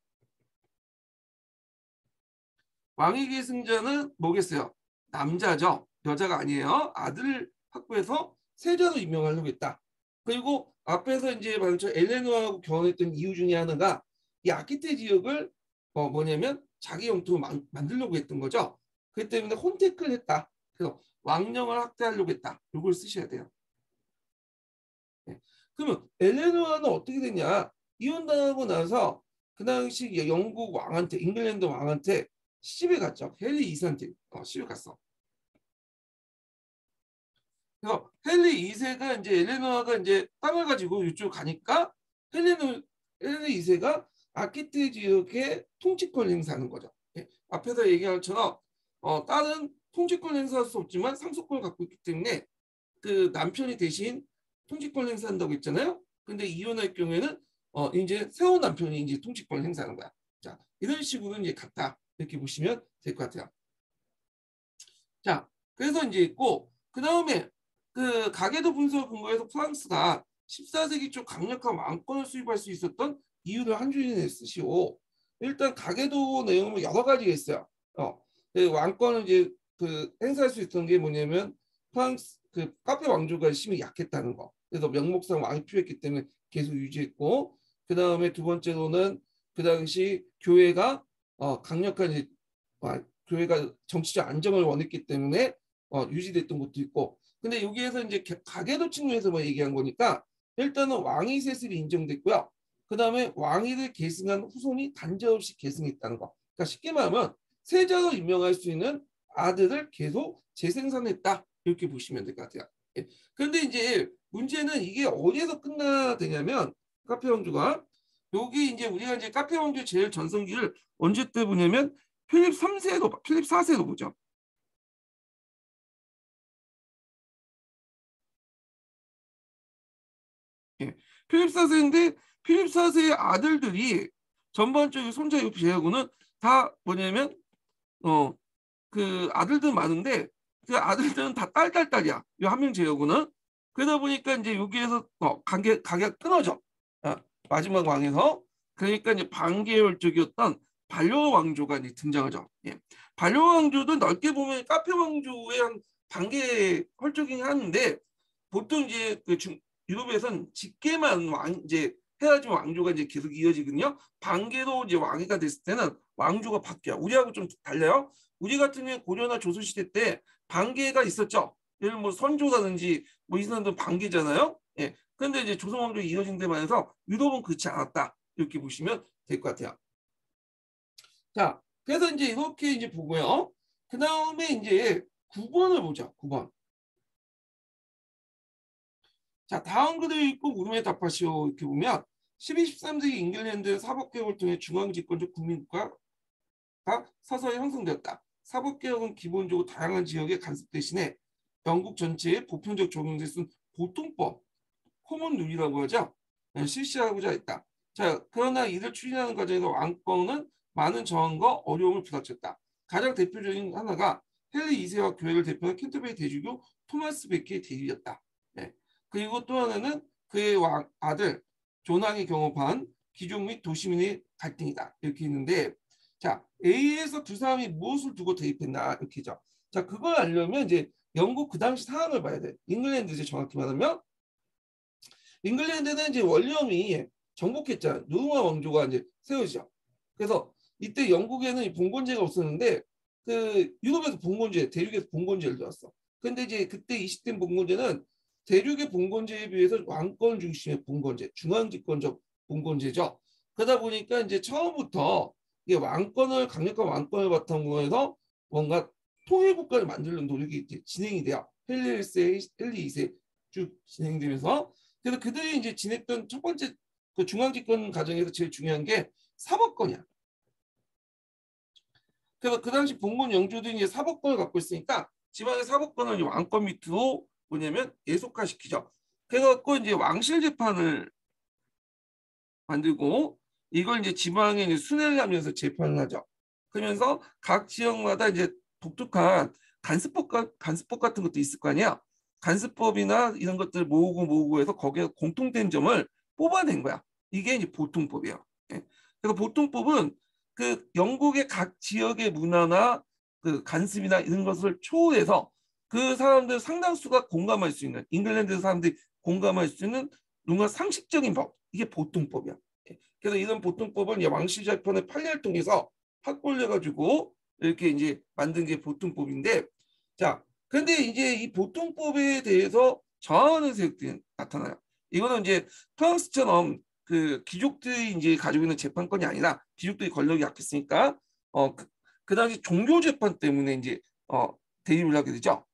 왕위 계승자는 뭐겠어요? 남자죠. 여자가 아니에요. 아들을 확보해서 세자로 임명하려고 했다. 그리고 앞에서 이제 말했죠. 엘레노하고 결혼했던 이유 중에 하나가 이 아키테 지역을 뭐냐면 자기 영토로 만들려고 했던 거죠. 그렇기 때문에 혼택을 했다. 그래서 왕령을 확대하려고 했다. 이걸 쓰셔야 돼요. 네. 그러면 엘레노아는 어떻게 됐냐? 이혼당하고 나서 그 당시 영국 왕한테 잉글랜드 왕한테 시집에 갔죠. 헨리 2세한테 시집에 갔어. 그래서 헨리 2세가 이제 엘레노아가 이제 땅을 가지고 이쪽 가니까 헨리 2세가 아키테 지역의 통치권 행사하는 거죠. 예. 앞에서 얘기한 것처럼 딸은 통치권 행사할 수 없지만 상속권을 갖고 있기 때문에 그 남편이 대신 통치권 행사한다고 했잖아요. 근데 이혼할 경우에는 이제 새로운 남편이 이제 통치권을 행사하는 거야. 자, 이런 식으로 이제 같다. 이렇게 보시면 될 것 같아요. 자, 그래서 이제 있고 그 다음에 그 가계도 분석을 근거해서 프랑스가 14세기 쪽 강력한 왕권을 수립할 수 있었던 이유를 한 줄에 쓰시오. 일단 가계도 내용은 여러 가지가 있어요. 그 왕권을 이제 그 행사할 수 있었던 게 뭐냐면 프랑스 그 카페 왕조가 힘이 약했다는 거. 그래서 명목상 왕이 필요했기 때문에 계속 유지했고 그 다음에 두 번째로는 그 당시 교회가 강력한 이제 교회가 정치적 안정을 원했기 때문에 유지됐던 것도 있고 근데 여기에서 이제 가계도 측면에서 뭐 얘기한 거니까 일단은 왕위 세습이 인정됐고요. 그 다음에 왕위를 계승한 후손이 단죄 없이 계승했다는 거. 그러니까 쉽게 말하면 세자로 임명할 수 있는 아들을 계속 재생산했다. 이렇게 보시면 될 것 같아요. 예. 그런데 이제 문제는 이게 어디에서 끝나되냐면 카페 왕조가 여기 이제 우리가 이제 카페 왕조 제일 전성기를 언제 때 보냐면 필립 3세로 필립 4세로 보죠. 예. 필립 4세인데 필립 4세의 아들들이 전반적인 손자 제하고는 다 뭐냐면 그 아들들 많은데 그 아들들은 다 딸이야. 이 한 명 제하고는 그러다 보니까 이제 여기에서 가게가 끊어져. 마지막 왕에서 그러니까 이제 반계열적이었던 반려 왕조가 이제 등장하죠. 예. 반려 왕조도 넓게 보면 카페 왕조의 한 반계 헐적이긴 하는데 보통 이제 그 유럽에선 직계만 왕 이제 해야지 왕조가 이제 계속 이어지거든요. 반계로 이제 왕위가 됐을 때는 왕조가 바뀌어. 우리하고 좀 달라요. 우리 같은 경우 고려나 조선시대 때 반계가 있었죠. 예를 들면 뭐 선조라든지 뭐 이 사람들은 반계잖아요. 예. 그런데 이제 조선 왕조가 이어진 데만 해서 유럽은 그렇지 않았다. 이렇게 보시면 될 것 같아요. 자, 그래서 이제 이렇게 이제 보고요. 그 다음에 이제 9번을 보죠. 9번. 자, 다음 글을 읽고 물음에 답하시오. 이렇게 보면 12, 13세기 잉글랜드 사법개혁을 통해 중앙집권적 국민국가가 서서히 형성되었다. 사법개혁은 기본적으로 다양한 지역의 간섭 대신에 영국 전체에 보편적 적용될 수 있는 보통법, 코먼 룰이라고 하죠. 실시하고자 했다. 자, 그러나 이를 추진하는 과정에서 왕권은 많은 저항과 어려움을 부닥쳤다. 가장 대표적인 하나가 헨리 2세와 교회를 대표하는 캔터베리 대주교 토마스 베키의 대립이었다. 네. 그리고 또 하나는 그의 아들 존왕이 경험한 귀족 및 도시민의 갈등이다. 이렇게 있는데 자, A에서 두 사람이 무엇을 두고 대립했나 이렇게죠. 자, 그걸 알려면 이제 영국 그 당시 상황을 봐야 돼. 잉글랜드 이제 정확히 말하면 잉글랜드는 이제 원령이 정복했잖아요. 노르마 왕조가 이제 세워지죠. 그래서 이때 영국에는 봉건제가 없었는데 그 유럽에서 봉건제, 대륙에서 봉건제를 들었어. 근데 이제 그때 이식된 봉건제는 대륙의 봉건제에 비해서 왕권 중심의 봉건제, 중앙집권적 봉건제죠. 그러다 보니까 이제 처음부터 이게 왕권을 강력한 왕권을 바탕으로 해서 뭔가 통일 국가를 만들려는 노력이 이제 진행이 돼요. 헨리 1세, 헨리 2세 쭉 진행되면서 그래서 그들이 이제 지냈던 첫 번째 그 중앙집권 과정에서 제일 중요한 게 사법권이야. 그래서 그 당시 봉건 영주들이 이제 사법권을 갖고 있으니까 지방의 사법권을 왕권 밑으로 뭐냐면 예속화시키죠. 그래갖고 이제 왕실 재판을 만들고 이걸 이제 지방에 이제 순회를 하면서 재판을 하죠. 그러면서 각 지역마다 이제 독특한 간습법 같은 것도 있을 거 아니야. 간습법이나 이런 것들 모으고 해서 거기에 공통된 점을 뽑아낸 거야. 이게 이제 보통법이에요. 예. 그래서 보통법은 그 영국의 각 지역의 문화나 그 관습이나 이런 것을 초월해서 그 사람들 상당수가 공감할 수 있는, 잉글랜드 사람들이 공감할 수 있는 뭔가 상식적인 법, 이게 보통법이야. 예. 그래서 이런 보통법은 왕실 재판의 판례를 통해서 확보를 해가지고 이렇게 이제 만든 게 보통법인데, 자, 그런데 이제 이 보통법에 대해서 저항하는 세력들이 나타나요. 이거는 이제 프랑스처럼 그 귀족들이 이제 가지고 있는 재판권이 아니라, 귀족들이 권력이 약했으니까 그 당시 종교 재판 때문에 이제 대립을 하게 되죠.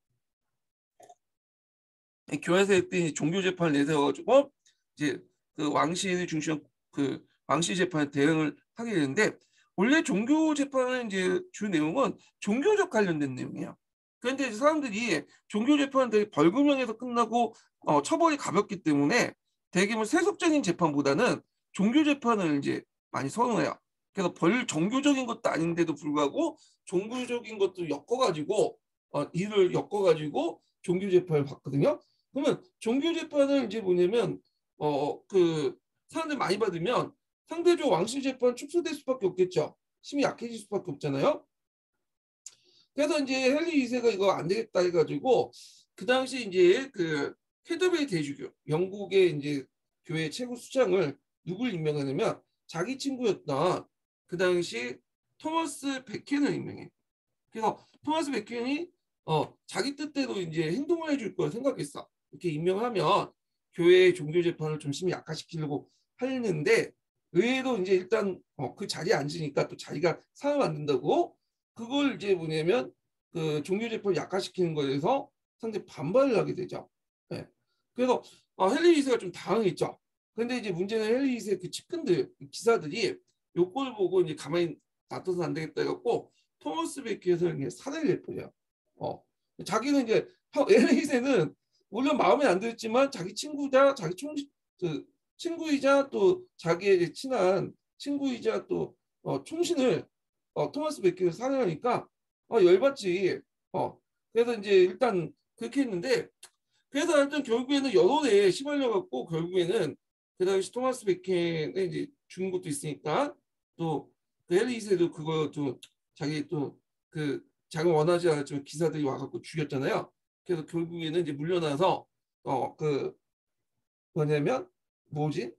교회 세력들이 종교 재판을 내세워가지고 이제 그 왕실을 중심으로 그 왕실 재판에 대응을 하게 되는데, 원래 종교 재판은 이제 주 내용은 종교적 관련된 내용이에요. 그런데 이제 사람들이 종교 재판은 되게 벌금형에서 끝나고 처벌이 가볍기 때문에 대개는 세속적인 재판보다는 종교 재판을 이제 많이 선호해요. 그래서 종교적인 것도 아닌데도 불구하고 종교적인 것도 엮어가지고 이를 엮어가지고 종교 재판을 받거든요. 그러면 종교 재판을 이제 뭐냐면 그 사람들 많이 받으면 상대적으로 왕실 재판 축소될 수밖에 없겠죠. 힘이 약해질 수밖에 없잖아요. 그래서 이제 헨리 2세가 이거 안 되겠다 해가지고 그 당시 이제 그 캐터베리 대주교, 영국의 이제 교회 최고 수장을 누굴 임명하냐면 자기 친구였던 그 당시 토마스 베켄을 임명해. 그래서 토마스 베켄이 자기 뜻대로 이제 행동을 해줄 걸 생각했어. 이렇게 임명하면 교회의 종교 재판을 좀 심히 약화시키려고 하는데, 의외로 이제 일단 그 자리에 앉으니까 또 자기가 사람 안 된다고 그걸 이제 뭐냐면 그 종교 재판을 약화시키는 거에서 상당히 반발을 하게 되죠. 네. 그래서 헨리 2세가 좀 당황했죠. 근데 이제 문제는 헨리 2세 그 측근들, 기사들이 요걸 보고 이제 가만히 놔둬서 안 되겠다 해갖고 토머스 베켓을 살해를 해버려요. 자기는 이제 헨리 2세는 물론 마음에 안 들었지만 자기 친구자, 자기 그 친구이자 또 자기의 친한 친구이자 또 총신을 토마스 베켓을 살해하니까 열받지. 그래서 이제 일단 그렇게 했는데, 그래서 하여튼 결국에는 여론에 시발려 갖고 결국에는 그 당시 토마스 베켄에 이제 죽은 것도 있으니까 또그 헨리 2세도 그거 또 자기 또 그 자기 원하지 않았지만 기사들이 와갖고 죽였잖아요. 그래서 결국에는 이제 물려나서 그 뭐냐면 뭐지?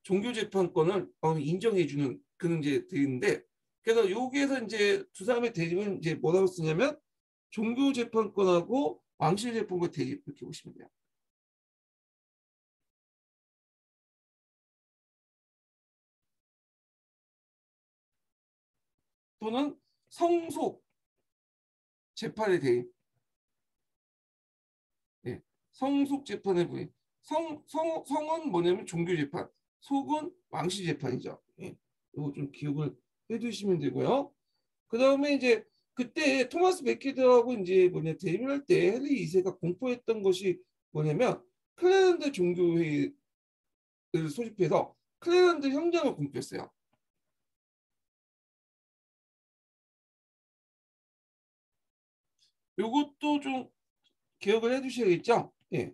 종교 재판권을 인정해주는 그런 이제 되는데, 그래서 여기에서 이제 두 사람의 대립은 이제 뭐라고 쓰냐면 종교 재판권하고 왕실 재판권 대립, 이렇게 보시면 돼요. 또는 성속 재판의 대립. 네. 성속 재판의 부인. 성은 뭐냐면 종교 재판, 속은 왕실 재판이죠. 예. 이거 좀 기억을 해두시면 되고요. 그 다음에 이제 그때 토마스 베키드하고 이제 뭐냐 대립을 할 때 헨리 2세가 공포했던 것이 뭐냐면 클레란드 종교회의를 소집해서 클레란드 형장을 공표했어요. 요것도 좀 기억을 해두셔야겠죠. 예.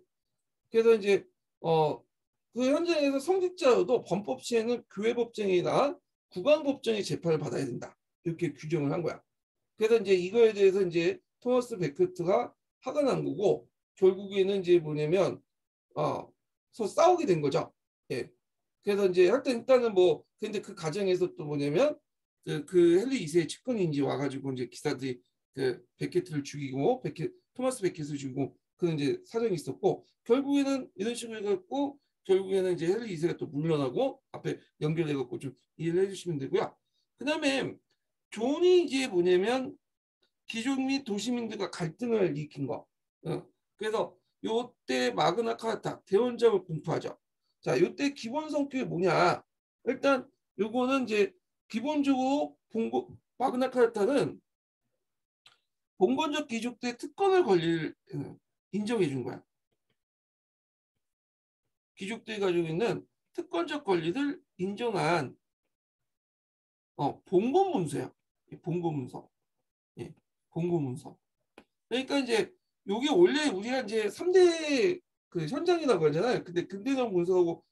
그래서 이제 그 현장에서 성직자여도 범법 시에는 교회 법정이나 국왕 법정의 재판을 받아야 된다. 이렇게 규정을 한 거야. 그래서 이제 이거에 대해서 이제 토마스 베크트가 화가 난 거고, 결국에는 이제 뭐냐면 싸우게 된 거죠. 예. 그래서 이제 하여튼 일단은 뭐 근데 그 과정에서 또 뭐냐면 그 헨리 2세의 측근이 이제 와가지고 이제 기사들이 그 베켓을 죽이고 토마스 베켓을 죽이고 그런 이제 사정이 있었고, 결국에는 이런 식으로 해갖고 결국에는 이제 헨리 2세가 또 물러나고 앞에 연결해갖고 좀 이해를 해주시면 되고요. 그다음에 존이 이제 뭐냐면 귀족 및 도시민들과 갈등을 일으킨 거. 그래서 요때 마그나 카타 대원정을 공포하죠. 자, 요때 기본 성격이 뭐냐? 일단 요거는 이제 기본적으로 마그나 카타는 봉건적 귀족들의 특권을 인정해 준 거야. 귀족들이 가지고 있는 특권적 권리를 인정한 봉건문서야. 봉건문서. 예, 봉건문서. 그러니까 이제 요게 원래 우리가 이제 3대 그 현장이라고 하잖아요. 근데 근대적 문서라고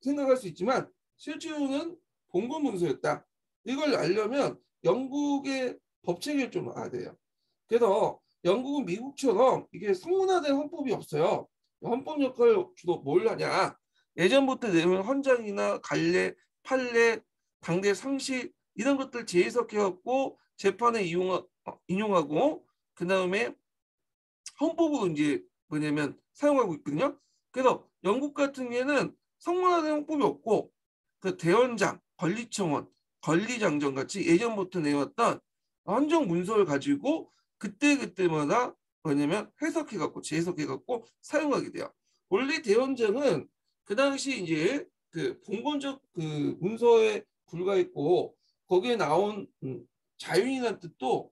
생각할 수 있지만 실제로는 봉건 문서였다. 이걸 알려면 영국의 법 체계를 좀 알아야 돼요. 그래서 영국은 미국처럼 이게 성문화된 헌법이 없어요. 헌법 역할을 주로 뭘 하냐? 예전부터 내면 헌장이나 관례, 판례, 당대 상식 이런 것들 재해석해갖고 재판에 인용하고 그 다음에 헌법으로 이제 뭐냐면 사용하고 있거든요. 그래서 영국 같은 경우에는 성문화된 헌법이 없고 그 대헌장, 권리청원, 권리장정 같이 예전부터 내왔던 헌정 문서를 가지고 그때그때마다 뭐냐면 해석해갖고 재해석해갖고 사용하게 돼요. 원래 대헌장은 그 당시 이제 그 봉건적 그 문서에 불과했고 거기에 나온 자유인이라는 뜻도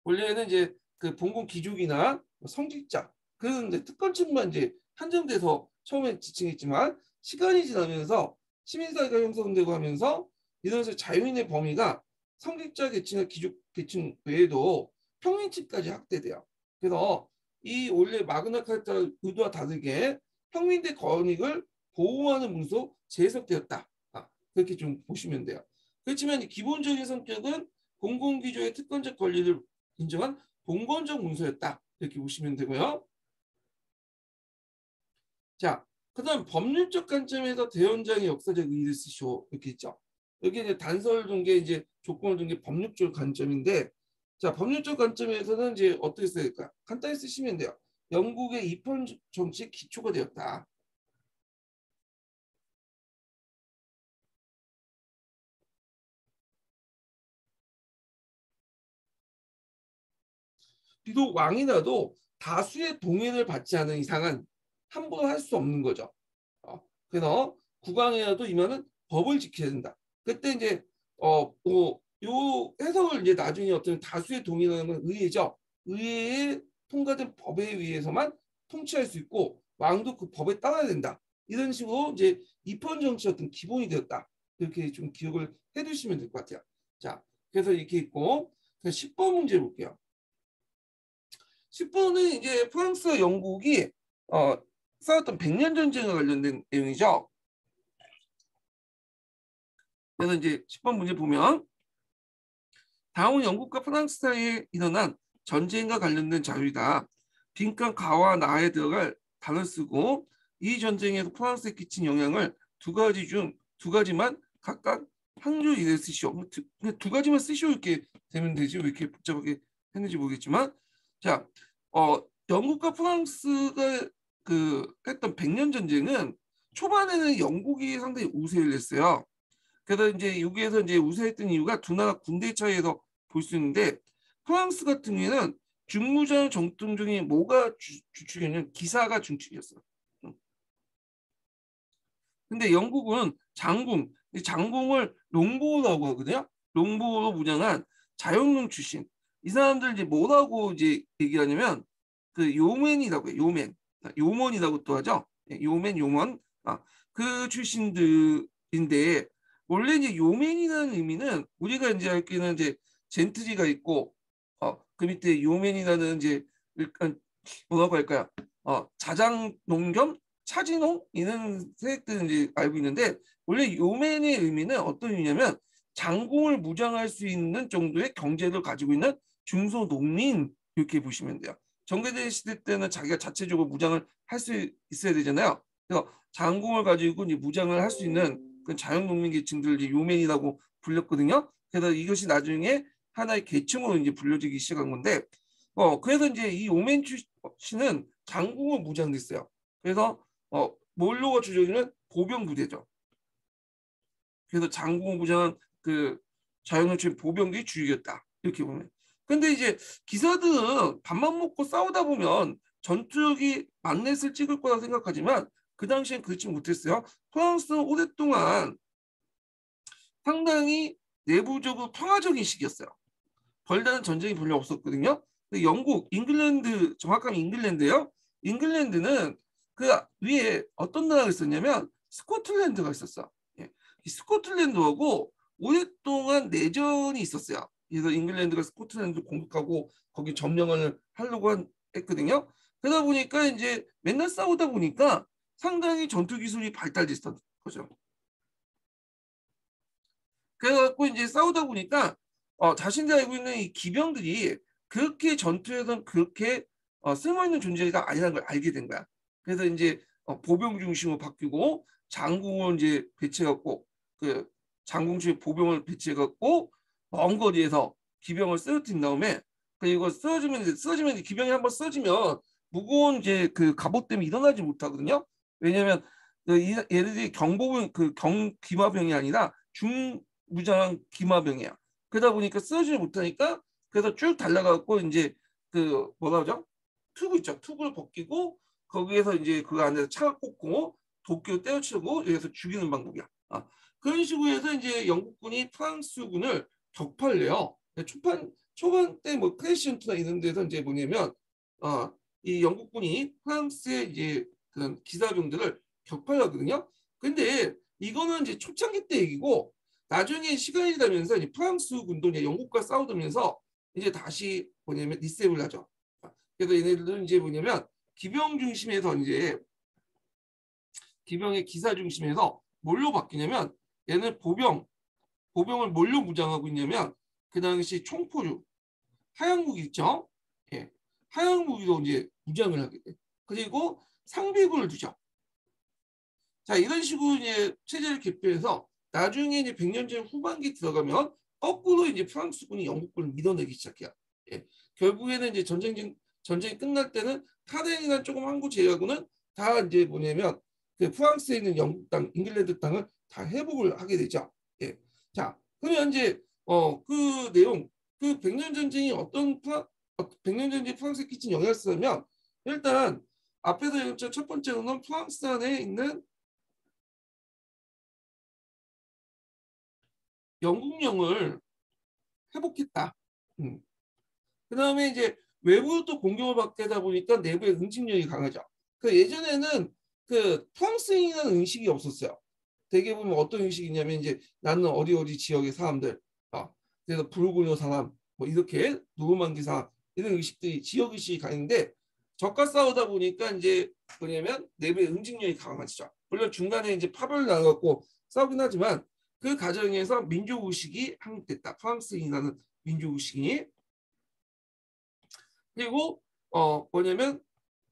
원래는 이제 그 봉건 귀족이나 성직자 그런 이제 특권층만 이제 한정돼서 처음에 지칭했지만 시간이 지나면서 시민사회가 형성되고 하면서 이런 식으로 자유인의 범위가 성직자 계층과 귀족 계층 외에도 평민층까지 확대돼요. 그래서 이 원래 마그나카타 의도와 다르게 평민의 권익을 보호하는 문서 재해석되었다. 그렇게 좀 보시면 돼요. 그렇지만 기본적인 성격은 공공기조의 특권적 권리를 인정한 봉건적 문서였다. 이렇게 보시면 되고요. 자, 그다음 법률적 관점에서 대헌장의 역사적 의의를 쓰시오 이렇게 있죠. 여기 이제 단서를 둔 게 이제 조건을 둔 게 법률적 관점인데, 자 법률적 관점에서는 이제 어떻게 써야 될까? 간단히 쓰시면 돼요. 영국의 입헌 정치의 기초가 되었다. 비록 왕이라도 다수의 동의를 받지 않은 이상은 함부로 할 수 없는 거죠. 그래서 국왕이라도 이면은 법을 지켜야 된다. 그때 이제 요 해석을 이제 나중에 어떤 다수의 동의라는 건 의회죠. 의회에 통과된 법에 의해서만 통치할 수 있고 왕도 그 법에 따라야 된다. 이런 식으로 이제 입헌 정치 어떤 기본이 되었다. 이렇게 좀 기억을 해두시면 될 것 같아요. 자, 그래서 이렇게 있고 10번 문제 볼게요. 10번은 이제 프랑스와 영국이 싸웠던 백년 전쟁과 관련된 내용이죠. 그래서 이제 10번 문제 보면 다음은 영국과 프랑스 사이에 일어난 전쟁과 관련된 자유이다. 빈칸 가와 나에 들어갈 단어를 쓰고 이 전쟁에서 프랑스에 끼친 영향을 두 가지만 각각 한 줄 이내 쓰시오. 두 가지만 쓰시오 이렇게 되면 되지 왜 이렇게 복잡하게 했는지 모르겠지만 자, 영국과 프랑스가 그 했던 백년 전쟁은 초반에는 영국이 상당히 우세를 했어요. 그래서 이제 여기에서 이제 우세했던 이유가 두 나라 군대 차이에서 볼 수 있는데 프랑스 같은 경우에는 중무장 정통 중에 뭐가 주축이냐면 기사가 중축이었어. 근데 영국은 장궁, 이 장궁을 롱보우라고 하거든요. 롱보우로 무장한 자영농 출신. 이 사람들 이제 뭐라고 이제 얘기하냐면 그 요맨이라고 해요. 요맨, 요먼이라고 또 하죠. 요맨, 요먼. 그 출신들인데 원래 이제 요맨이라는 의미는 우리가 이제 알기는 이제 젠트리가 있고 그 밑에 요맨이라는 이제 약간 뭐라고 할까요? 자장농 겸 차진홍 이런 세력들은 이제 알고 있는데 원래 요맨의 의미는 어떤 의미냐면 장공을 무장할 수 있는 정도의 경제를 가지고 있는 중소농민 이렇게 보시면 돼요. 정계대 시대 때는 자기가 자체적으로 무장을 할 수 있어야 되잖아요. 그래서 장공을 가지고 이제 무장을 할 수 있는 그 자영농민 계층들을 이제 요맨이라고 불렸거든요. 그래서 이것이 나중에 하나의 계층으로 이제 불려지기 시작한 건데, 그래서 이제 이 요맨 출신은 장공을 무장됐어요. 그래서 몰로가 주적이는 보병 부대죠. 그래서 장공을 무장한 그 자영농민 보병들이 주력이었다. 이렇게 보면. 근데 이제 기사들은 밥만 먹고 싸우다 보면 전투력이 만렙을 찍을 거라 생각하지만 그 당시엔 그렇지 못했어요. 프랑스는 오랫동안 상당히 내부적으로 평화적인 시기였어요. 별다른 전쟁이 별로 없었거든요. 근데 영국, 잉글랜드, 정확하면 잉글랜드예요. 잉글랜드는 그 위에 어떤 나라가 있었냐면 스코틀랜드가 있었어. 예. 이 스코틀랜드하고 오랫동안 내전이 있었어요. 그래서 잉글랜드가 스코틀랜드 공격하고 거기 점령을 하려고 했거든요. 그러다 보니까 이제 맨날 싸우다 보니까 상당히 전투 기술이 발달됐던 거죠. 그래갖고 이제 싸우다 보니까 자신들이 알고 있는 이 기병들이 그렇게 전투에서는 그렇게 쓸모있는 존재가 아니라는 걸 알게 된 거야. 그래서 이제 보병 중심으로 바뀌고 장군을 이제 배치해갖고 그 장군실 보병을 배치해갖고 먼 거리에서 기병을 쓰러뜨린 다음에 그리고 쓰러지면 기병이 한번 쓰러지면 무거운 이제 그 갑옷 때문에 일어나지 못하거든요. 왜냐하면 얘네들이 경보병 기마병이 아니라 중무장한 기마병이야. 그러다 보니까 쓰러지지 못하니까 그래서 쭉 달려가고 이제 그 뭐라 그러죠? 투구 있죠. 투구를 벗기고 거기에서 이제 그 안에서 차가 꽂고 도끼로 때려치고 여기서 죽이는 방법이야. 그런 식으로 해서 이제 영국군이 프랑스군을 격파를 해요. 초반 때 뭐 크레시언트나 이런 데서 이제 뭐냐면 이 영국군이 프랑스의 이제 그런 기사병들을 격파하거든요. 근데 이거는 이제 초창기 때 얘기고 나중에 시간이 지나면서 이제 프랑스군도 이제 영국과 싸우면서 이제 다시 뭐냐면 리셋을 하죠. 그래서 얘네들은 이제 뭐냐면 기병 중심에서 이제 기병의 기사 중심에서 뭘로 바뀌냐면 얘는 보병을 뭘로 무장하고 있냐면 그 당시 총포류 하얀 무기 있죠. 예, 하얀 무기로 이제 무장을 하게 돼. 그리고 상비군을 두죠. 자, 이런 식으로 이제 체제를 개편해서 나중에 이제 100년전 후반기 들어가면 거꾸로 이제 프랑스군이 영국군을 밀어내기 시작해요. 예, 결국에는 이제 전쟁이 끝날 때는 카덴이나 조금 항구 제외하고는 다 이제 뭐냐면 그 프랑스에 있는 영국 땅, 잉글랜드 땅을 다 회복을 하게 되죠. 예. 자, 그러면 이제 그 내용, 그 백년 전쟁이 백년 전쟁이 프랑스에 끼친 영향을 쓰면 일단 앞에서 얘기했죠. 첫 번째로는 프랑스 안에 있는 영국령을 회복했다. 그 다음에 이제 외부도 공격을 받게 되다 보니까 내부의 응집력이 강하죠. 그 예전에는 그 프랑스인이라는 의식이 없었어요. 대개 보면 어떤 의식이냐면 이제 나는 어디 지역의 사람들, 그래서 부르고뉴 사람, 뭐 이렇게 노르망디 사람 이런 의식들이 지역 의식이 강한데 적과 싸우다 보니까 이제 뭐냐면 내부의 응집력이 강화지죠. 물론 중간에 이제 파벌 나갖고 싸우긴 하지만 그 과정에서 민족 의식이 확립됐다. 프랑스인이라는 민족 의식이. 그리고 뭐냐면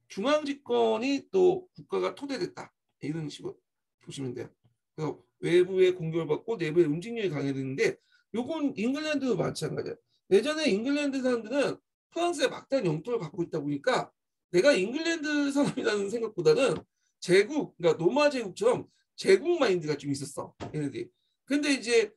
중앙 집권이 또 국가가 토대됐다. 이런 식으로 보시면 돼요. 그래서 외부의 공격을 받고 내부의 움직임이 강해졌는데 요건 잉글랜드도 마찬가지예요. 예전에 잉글랜드 사람들은 프랑스의 막대한 영토를 갖고 있다 보니까 내가 잉글랜드 사람이라는 생각보다는 제국, 그러니까 로마 제국처럼 제국 마인드가 좀 있었어. 얘네들이. 근데 이제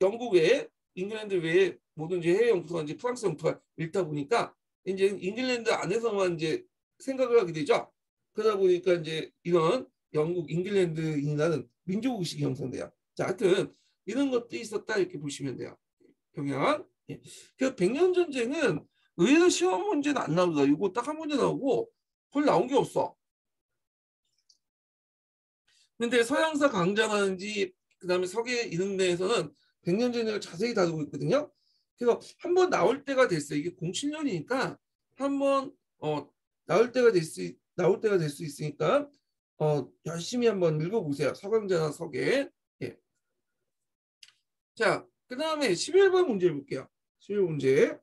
영국 외에 잉글랜드 외에 뭐든지 해외 영토가 이제 프랑스 영토가 있다 보니까 이제 잉글랜드 안에서만 이제 생각을 하게 되죠. 그러다 보니까 이제 이런 영국 잉글랜드인이라는 민족 의식이 형성돼요. 자, 하여튼 이런 것도 있었다 이렇게 보시면 돼요. 영향. 예. 그 백년 전쟁은 의외로 시험 문제는 안 나오다. 이거 딱 한 문제 나오고 거의 나온 게 없어. 근데 서양사 강좌라든지 그다음에 서계 이런 데에서는 백년 전쟁을 자세히 다루고 있거든요. 그래서 한번 나올 때가 됐어요. 이게 07년이니까 한번 나올 때가 될 수 있으니까 열심히 한번 읽어보세요. 서강자나 서계. 예. 자, 그 다음에 11번 문제 볼게요. 11번 문제.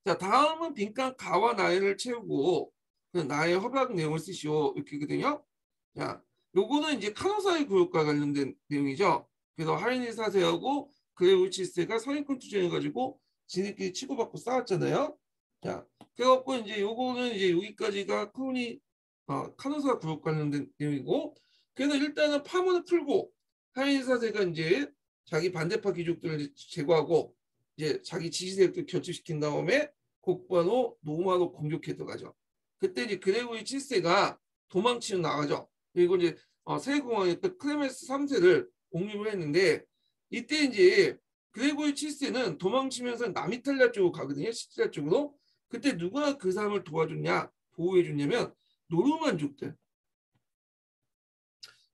자, 다음은 빈칸 가와 나이를 채우고 그 나의 허락 내용을 쓰시오. 이렇게거든요. 자, 요거는 이제 카노사의 구역과 관련된 내용이죠. 그래서 하이니 사세하고 그레우치스가 선입견 투쟁해가지고 지네끼리 치고받고 싸웠잖아요. 자, 그래갖고 이제 요거는 이제 여기까지가 카노사 구역 관련된 내용이고, 그래서 일단은 파문을 풀고 하이니 사세가 이제 자기 반대파 귀족들을 제거하고 이제 자기 지지세력들 결집시킨 다음에 곡반호 노마로 공격해 들어가죠. 그때 이제 그레고리 7세가 도망치는 나가죠. 그리고 이제 세계공황의 클레멘스 3세를 옹립을 했는데 이때 이제 그레고리 7세는 도망치면서 남이탈리아 쪽으로 가거든요. 시칠리아 쪽으로. 그때 누가 그 사람을 도와줬냐, 보호해줬냐면 노르만족들.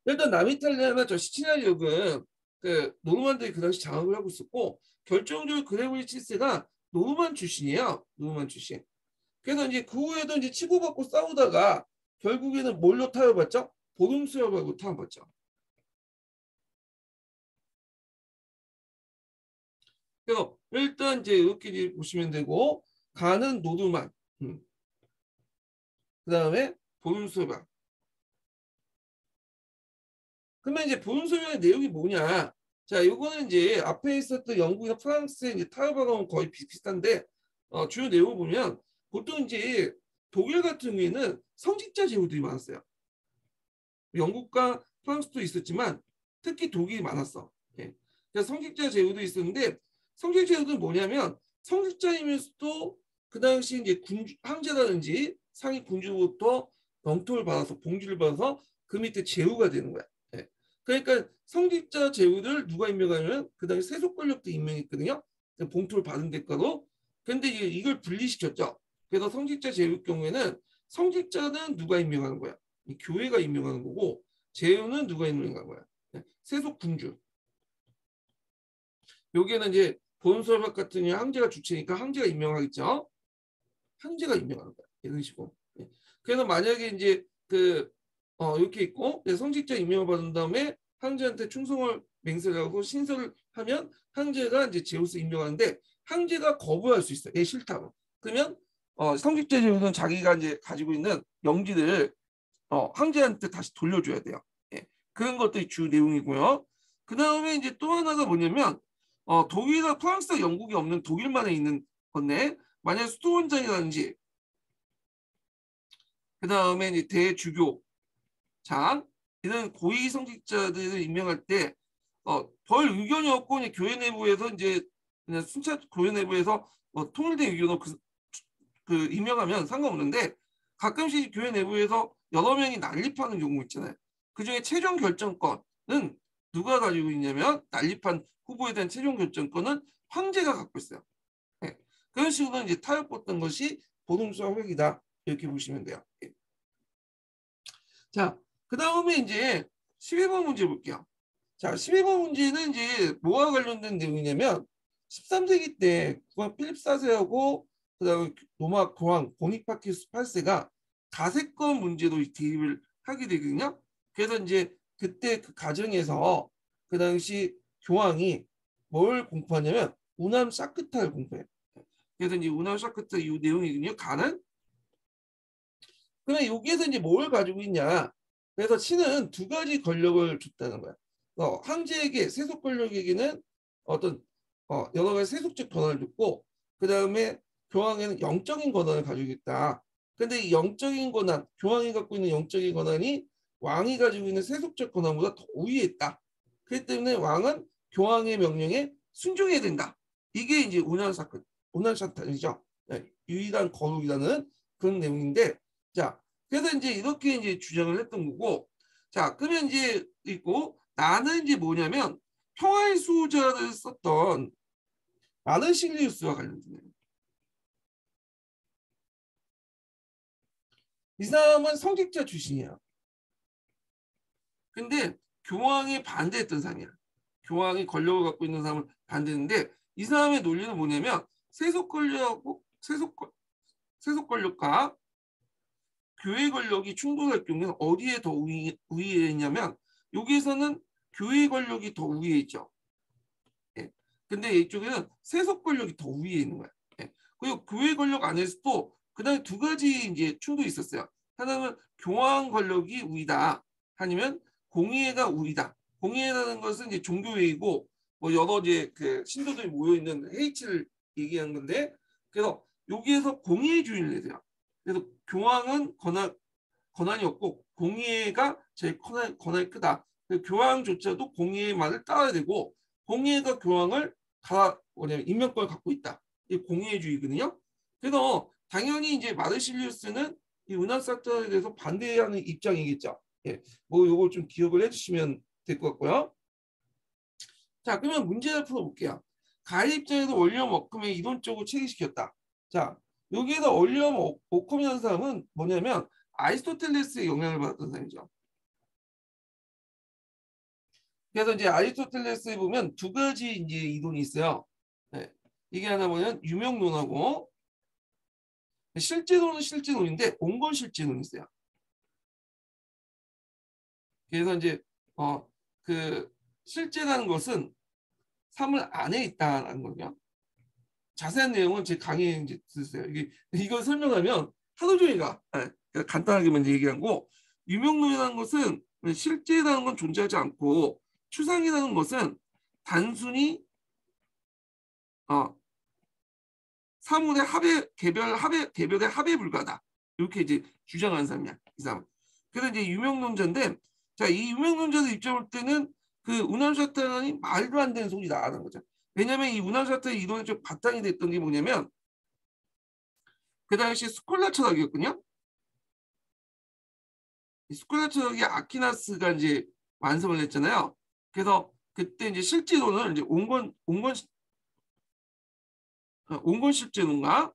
일단 남이탈리아나 저 시칠리아 지역은 그 노르만들이 그 당시 장악을 하고 있었고 결정적으로 그레고리 7세가 노르만 출신이에요. 노르만 출신. 그래서 이제 그 후에도 이제 치고받고 싸우다가 결국에는 뭘로 타협했죠? 보름수협하고 타협했죠. 그래서 일단 이제 이렇게 이제 보시면 되고 가는 노드만 그다음에 보존설명. 그러면 이제 보존설명의 내용이 뭐냐? 자, 이거는 이제 앞에 있었던 영국이나 프랑스의 이제 타협하고는 거의 비슷한데 주요 내용을 보면 보통 이제 독일 같은 경우에는 성직자 제도들이 많았어요. 영국과 프랑스도 있었지만 특히 독일이 많았어. 예. 그래서 성직자 제도도 있었는데 성직자 제도는 뭐냐면 성직자이면서도 그 당시 이제 황제라든지 상위 군주부터 영토를 받아서 봉주를 받아서 그 밑에 제후가 되는 거야. 예. 그러니까 성직자 제후를 누가 임명하냐면 그 당시 세속 권력도 임명했거든요. 봉투를 받은 대가로. 근데 이걸 분리시켰죠. 그래서 성직자 제후 경우에는 성직자는 누가 임명하는 거야? 이 교회가 임명하는 거고 제후는 누가 임명하는 거야? 세속 군주. 여기에는 이제 본설박 같은 경우 황제가 주체니까 황제가 임명하겠죠. 황제가 임명하는 거야. 이런 식으로. 그래서 만약에 이제 이렇게 있고 성직자 임명을 받은 다음에 황제한테 충성을 맹세를 하고 신설을 하면 황제가 이제 제우스 임명하는데 황제가 거부할 수 있어요. 얘 싫다고. 그러면 성직자 제우는 자기가 이제 가지고 있는 영지를 황제한테 다시 돌려줘야 돼요. 예. 그런 것들이 주 내용이고요. 그 다음에 이제 또 하나가 뭐냐면 독일과 프랑스와 영국이 없는 독일만에 있는 건데 만약 수도원장이라든지 그 다음에 이제 대주교장 이런 고위 성직자들을 임명할 때 별 의견이 없고 이제 교회 내부에서 이제 그냥 순차 교회 내부에서 통일된 의견으로 그 임명하면 상관없는데 가끔씩 교회 내부에서 여러 명이 난립하는 경우 있잖아요. 그중에 최종 결정권은 누가 가지고 있냐면 난립한 후보에 대한 최종 결정권은 황제가 갖고 있어요. 네. 그런 식으로 이제 타협했던 것이 보동수와 회기다 이렇게 보시면 돼요. 네. 자, 그 다음에 이제 12번 문제 볼게요. 자, 12번 문제는 이제 뭐와 관련된 내용이냐면 13세기 때 필립 4세하고 그다음에 로마 교황 보니파티우스 8세가 가세권 문제로 대입을 하게 되거든요. 그래서 이제 그때 그 과정에서 그 당시 교황이 뭘 공포하냐면 우남 샤크타를 공포해요. 그래서 이제 우남 샤크타 이 내용이거든요. 가는 그러면 여기에서 이제 뭘 가지고 있냐? 그래서 신은 두 가지 권력을 줬다는 거야. 황제에게 세속 권력에게는 어떤 여러 가지 세속적 권한을 줬고 그 다음에 교황에는 영적인 권한을 가지고 있다. 근데 이 영적인 권한, 교황이 갖고 있는 영적인 권한이 왕이 가지고 있는 세속적 권한보다 더 우위에 있다. 그렇기 때문에 왕은 교황의 명령에 순종해야 된다. 이게 이제 운한사건이죠. 유일한 거룩이라는 그런 내용인데, 자, 그래서 이제 이렇게 이제 주장을 했던 거고, 자, 그러면 이제 있고 나는 이제 뭐냐면 평화의 수호자를 썼던 마르실리우스와 관련된 이 사람은 성직자 출신이야. 근데 교황이 반대했던 사람이야. 교황이 권력을 갖고 있는 사람을 반대했는데 이 사람의 논리는 뭐냐면 세속 권력과 교회 권력이 충돌할 경우에는 어디에 더 우위에 있냐면 여기에서는 교회 권력이 더 우위에 있죠. 예. 근데 이쪽에는 세속 권력이 더 위에 있는 거야. 예. 그리고 교회 권력 안에서도 그다음에 두 가지 이제 충돌이 있었어요. 하나는 교황 권력이 우위다. 아니면 공의회가 우위다. 공의회라는 것은 이제 종교회의고 뭐 여러 이제 그 신도들이 모여 있는 회의체를 얘기하는 건데 그래서 여기에서 공의회주의를 내세요. 그래서 교황은 권한이 없고 공의회가 제일 권한이 크다. 교황조차도 공의회 말을 따라야 되고 공의회가 교황을 뭐냐면 임명권을 갖고 있다. 이 공의회주의거든요. 그래서 당연히 이제 마르실리우스는 이 은하사건에 대해서 반대하는 입장이겠죠. 예, 뭐 요거 좀 기억을 해주시면 될 것 같고요. 자, 그러면 문제를 풀어볼게요. 가해 입장에서 원리엄 워컴에 이론적으로 체계시켰다. 자, 여기에서 원리엄 워컴이라는 사람은 뭐냐면 아리스토텔레스의 영향을 받았던 사람이죠. 그래서 이제 아리스토텔레스에 보면 두 가지 이제 이론이 있어요. 네. 이게 하나 뭐냐면 유명론하고 실제론은 실제론인데 온건 실제론이 있어요. 그래서 이제 그 실제라는 것은 사물 안에 있다는 거죠. 자세한 내용은 제 강의에 이제 들으세요. 이거 설명하면 하루 종일 가. 간단하게만 얘기한 거. 유명론이라는 것은 실제라는 건 존재하지 않고 추상이라는 것은 단순히 사물의 개별의 합에 불과하다. 이렇게 이제 주장하는 사람이야. 이 사람. 그래서 이제 유명론자인데, 자, 이 유명론자들 입장 볼 때는 그 운하샤탈론이 말도 안 되는 소리 나가는 거죠. 왜냐하면 이 운하샤탈 이론의 좀 바탕이 됐던 게 뭐냐면 그 당시 스콜라 철학이었거든요. 이 스콜라 철학이 아퀴나스가 이제 완성을 했잖아요. 그래서 그때 이제 실제로는 이제 온건 실제론가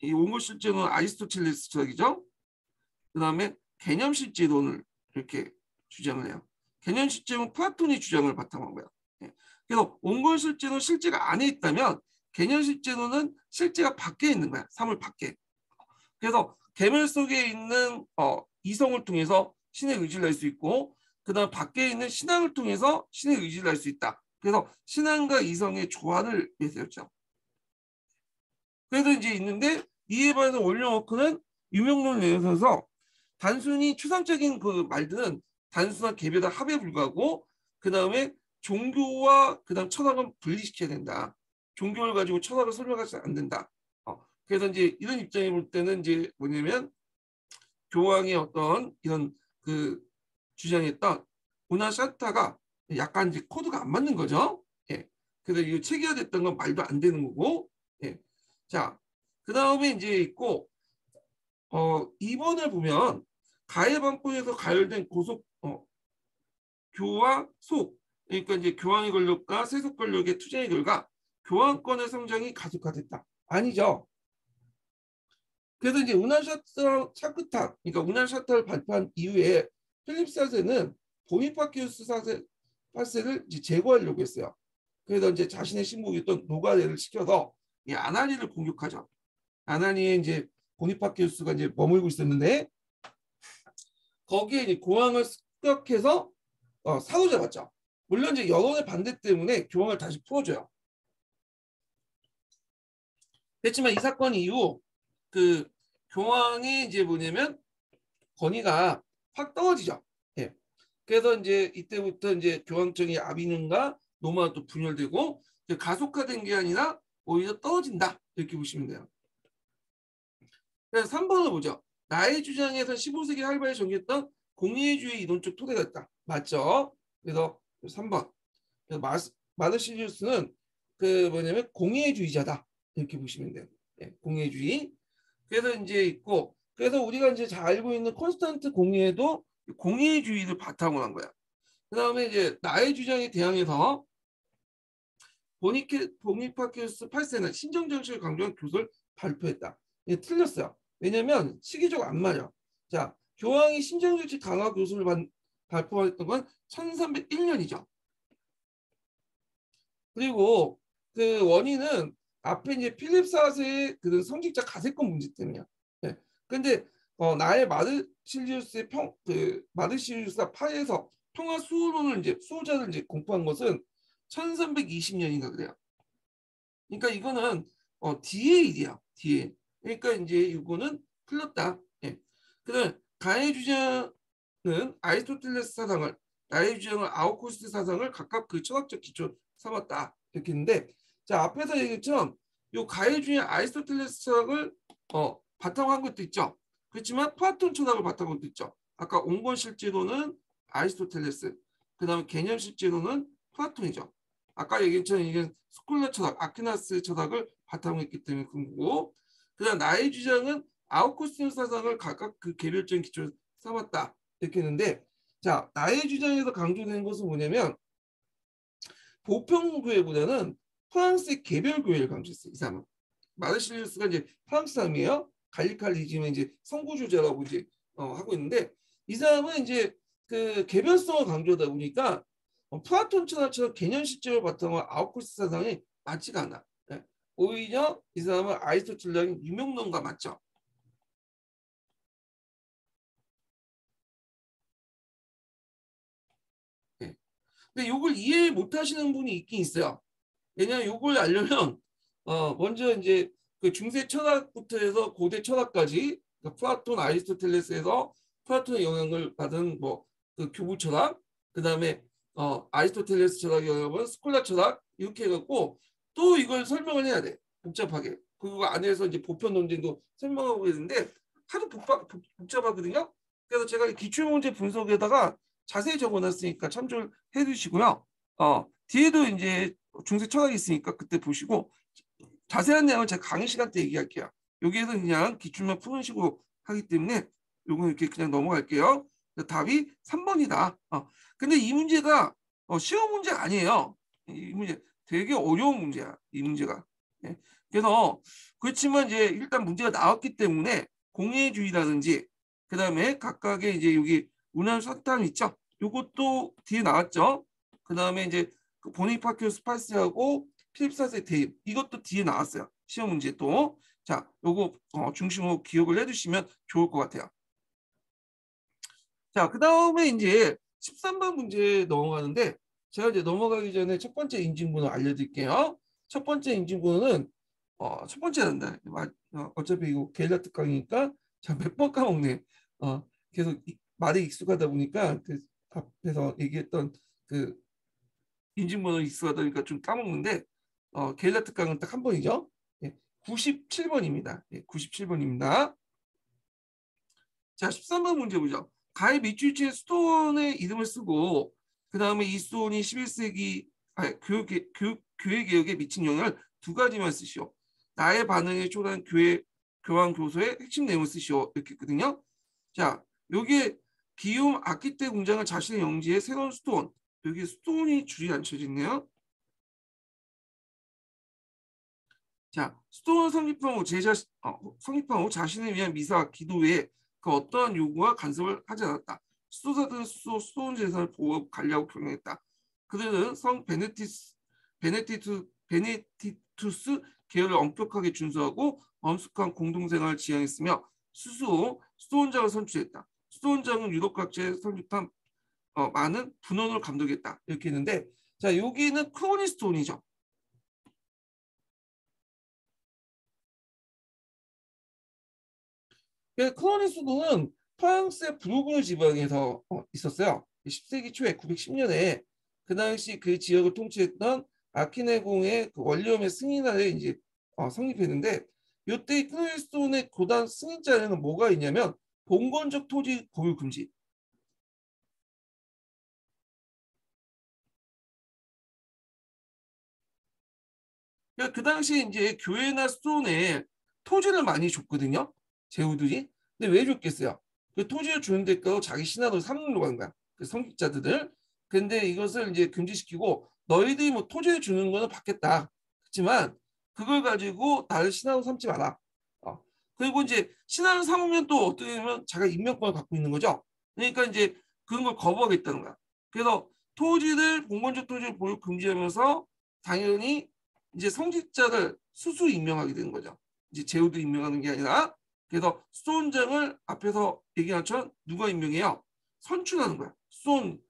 이 온건 실제론은 아리스토텔레스 철학이죠. 그 다음에 개념 실제론을 이렇게 주장을 해요. 개념 실제론 플라톤이 주장을 바탕한 거예요. 그래서 온건 실제론 실제가 안에 있다면 개념 실제론은 실제가 밖에 있는 거야. 사물 밖에. 그래서 계멸 속에 있는 이성을 통해서 신의 의지를 알 수 있고 그다음 밖에 있는 신앙을 통해서 신의 의지를 알 수 있다. 그래서 신앙과 이성의 조화를 내세웠죠. 그래서 이제 있는데 이에 반해서 원룡워크는 유명론을 내세워서 단순히 추상적인 그 말들은 단순한 개별의 합에 불과하고 그 다음에 종교와 그다음 철학은 분리시켜야 된다. 종교를 가지고 철학을 설명하지 안 된다. 그래서 이제 이런 입장에 볼 때는 이제 뭐냐면 교황의 어떤 이런 그 주장했던 오나샤타가 약간 이제 코드가 안 맞는 거죠. 예. 그래서 이 체계화됐던 건 말도 안 되는 거고. 예. 자, 그 다음에 이제 있고 2번을 보면 가해반포에서 가열된 고속 교와 속 그러니까 이제 교황의 권력과 세속 권력의 투쟁의 결과 교황권의 성장이 가속화됐다. 아니죠. 그래서 이제 운하샤타 차크탑, 그러니까 운하샤타를 발표한 이후에 필립 4세는 보니파키우스 8세를 이제 제거하려고 했어요. 그래서 이제 자신의 신복이었던 노가레를 시켜서 이 아나니를 공격하죠. 아나니에 이제 보니파키우스가 이제 머물고 있었는데 거기에 이제 공항을 습격해서 사로잡았죠. 물론 이제 여론의 반대 때문에 교황을 다시 풀어줘요. 그렇지만 이 사건 이후 그 교황이 이제 뭐냐면 권위가 확 떨어지죠. 예. 그래서 이제 이때부터 이제 교황청이 아비는과 로마가 또 분열되고 가속화된 게 아니라 오히려 떨어진다 이렇게 보시면 돼요. 그래서 3번을 보죠. 나의 주장에서 15세기 할바에 전개했던 공의주의 이론적 토대가 있다. 맞죠? 그래서 3번. 마르시리우스는 그 뭐냐면 공의주의자다 이렇게 보시면 돼요. 예, 공의주의. 그래서 이제 있고 그래서 우리가 이제 잘 알고 있는 콘스탄트 공의에도 공의주의를 바탕으로 한 거야. 그 다음에 이제 나의 주장에 대항해서 보니파키우스 8세는 신정 정책을 강조한 교서를 발표했다. 이게 틀렸어요. 왜냐면 시기적으로 안 맞아. 자, 교황이 신정 정책 강화 교서를 발표했던 건 1301년이죠. 그리고 그 원인은 앞에 이제 필립 4세의 그 성직자 가세권 문제 때문이야. 네. 근데 나의 마르시리우스의 마르시리우스가 파에서 평화 수호론을 이제 수호자를 이제 공포한 것은 1320년인가 그래요. 그러니까 이거는 뒤에 일이야. 뒤에. 그러니까 이제 이거는 틀렸다. 예. 그다음 가해 주장은 아리스토텔레스 사상을 나의 주장을 아우구스트 사상을 각각 그 철학적 기초 삼았다. 이렇게 했는데 자 앞에서 얘기했처럼 요 가해 주장 아리스토텔레스 철학을 바탕으로 한 것도 있죠. 그렇지만 플라톤 철학을 바탕으로 한 것도 있죠. 아까 온건 실제로는 아리스토텔레스 그다음에 개념 실제로는 플라톤이죠. 아까 얘기했처럼 이게 스콜라 철학, 아퀴나스 철학을 바탕으로 했기 때문에 그런 거고 그다음 나의 주장은 아우구스틴 사상을 각각 그 개별적인 기초를 삼았다. 이렇게 했는데 자 나의 주장에서 강조되는 것은 뭐냐면 보편교회보다는 프랑스의 개별교회를 강조했어요. 이 사람은. 마르실리우스가 이제 프랑스 사람이에요. 갈리칼리즘의 이제 선구주자라고 이제 하고 있는데 이 사람은 이제 그 개별성을 강조하다 보니까 플라톤 철학처럼 개념 실제를 바탕으로 아우쿠스 사상이 맞지가 않아. 네. 오히려 이 사람은 아리스토텔레스의 유명론과 맞죠. 네. 근데 이걸 이해 못 하시는 분이 있긴 있어요. 왜냐하면 이걸 알려면 먼저 이제 그 중세 철학부터 해서 고대 철학까지 그러니까 플라톤, 아리스토텔레스에서 플라톤의 영향을 받은 뭐 그 교부 철학, 그다음에 아리스토텔레스 철학의 영향을 받은 스콜라 철학 이렇게 해갖고 또 이걸 설명을 해야 돼. 복잡하게. 그거 안에서 이제 보편 논쟁도 설명하고 있는데 하도 복잡하거든요. 그래서 제가 기출문제 분석에다가 자세히 적어놨으니까 참조를 해주시고요. 뒤에도 이제 중세 철학이 있으니까 그때 보시고 자세한 내용은 제가 강의 시간 때 얘기할게요. 여기에서 그냥 기출만 푸는 식으로 하기 때문에 요거 이렇게 그냥 넘어갈게요. 답이 3번이다. 근데 이 문제가 쉬운 문제가 아니에요. 이 문제 되게 어려운 문제야. 이 문제가. 네. 그래서 그렇지만 이제 일단 문제가 나왔기 때문에 공예주의라든지 그 다음에 각각의 이제 여기 운한 사탄 있죠. 요것도 뒤에 나왔죠. 그 다음에 이제 그 보니파큐 스파이스하고 필립사스의 대입 이것도 뒤에 나왔어요. 시험 문제 또. 자, 요거 중심으로 기억을 해두시면 좋을 것 같아요. 자, 그 다음에 이제 13번 문제 넘어가는데 제가 이제 넘어가기 전에 첫 번째 인증번호 알려드릴게요. 첫 번째 인증번호는 첫 번째 난다. 어차피 이거 게릴라 특강이니까 자, 몇 번 까먹네. 계속 말이 익숙하다 보니까 그 앞에서 얘기했던 그 인증번호 익숙하다 보니까 좀 까먹는데 게릴라 특강은 딱 한 번이죠. 예, 97번입니다. 예, 97번입니다. 자, 13번 문제 보죠. 가히 밑줄치의 스톤의 이름을 쓰고 그 다음에 이 스톤이 11세기 교회 개혁에 미친 영향을 두 가지만 쓰시오. 나의 반응에 초래한 교황 교서의 핵심 내용을 쓰시오. 이렇게 했거든요. 자, 여기에 기욤 아키테 공장을 자신의 영지에 새로운 스톤, 여기 스톤이 줄이 안 쳐졌네요. 자, 스톤을 성립한 후 자신을 위한 미사, 기도 외에 그 어떠한 요구와 간섭을 하지 않았다. 수도사들은 스톤 재산을 보호하고 관리하고 경영했다. 그들은 성 베네티투스 계열을 엄격하게 준수하고 엄숙한 공동생활을 지향했으며 스스로 스톤장을 선출했다. 스톤장은 유럽 각지에 설립한 많은 분원을 감독했다. 이렇게 했는데 자, 여기는 크로니스톤이죠. 크로니스톤은 프랑스의 브루그르 지방에서 있었어요. 10세기 초에 910년에 그 당시 그 지역을 통치했던 아키네공의 그 원리엄의 승인하에 이제 성립했는데 이때 크로니스톤의 고단 승인자에는 뭐가 있냐면 봉건적 토지 보유 금지. 그러니까 그 당시 이제 교회나 스톤에 토지를 많이 줬거든요. 제후들이. 근데 왜 줬겠어요? 그 토지를 주는 데가 자기 신하들 삼는 한 거야. 그 성직자들. 근데 이것을 이제 금지시키고 너희들이 뭐 토지를 주는 거는 받겠다. 그렇지만 그걸 가지고 나를 신하로 삼지 마라. 그리고 이제 신하를 삼으면 또 어떻게 보면 자기가 임명권을 갖고 있는 거죠. 그러니까 이제 그런 걸 거부하겠다는 거야. 그래서 토지를 공건적 토지를 보유 금지하면서 당연히 이제 성직자를 수수 임명하게 되는 거죠. 이제 제후도 임명하는 게 아니라 그래서 수원장을 앞에서 얘기한 것처럼 누가 임명해요? 선출하는 거야.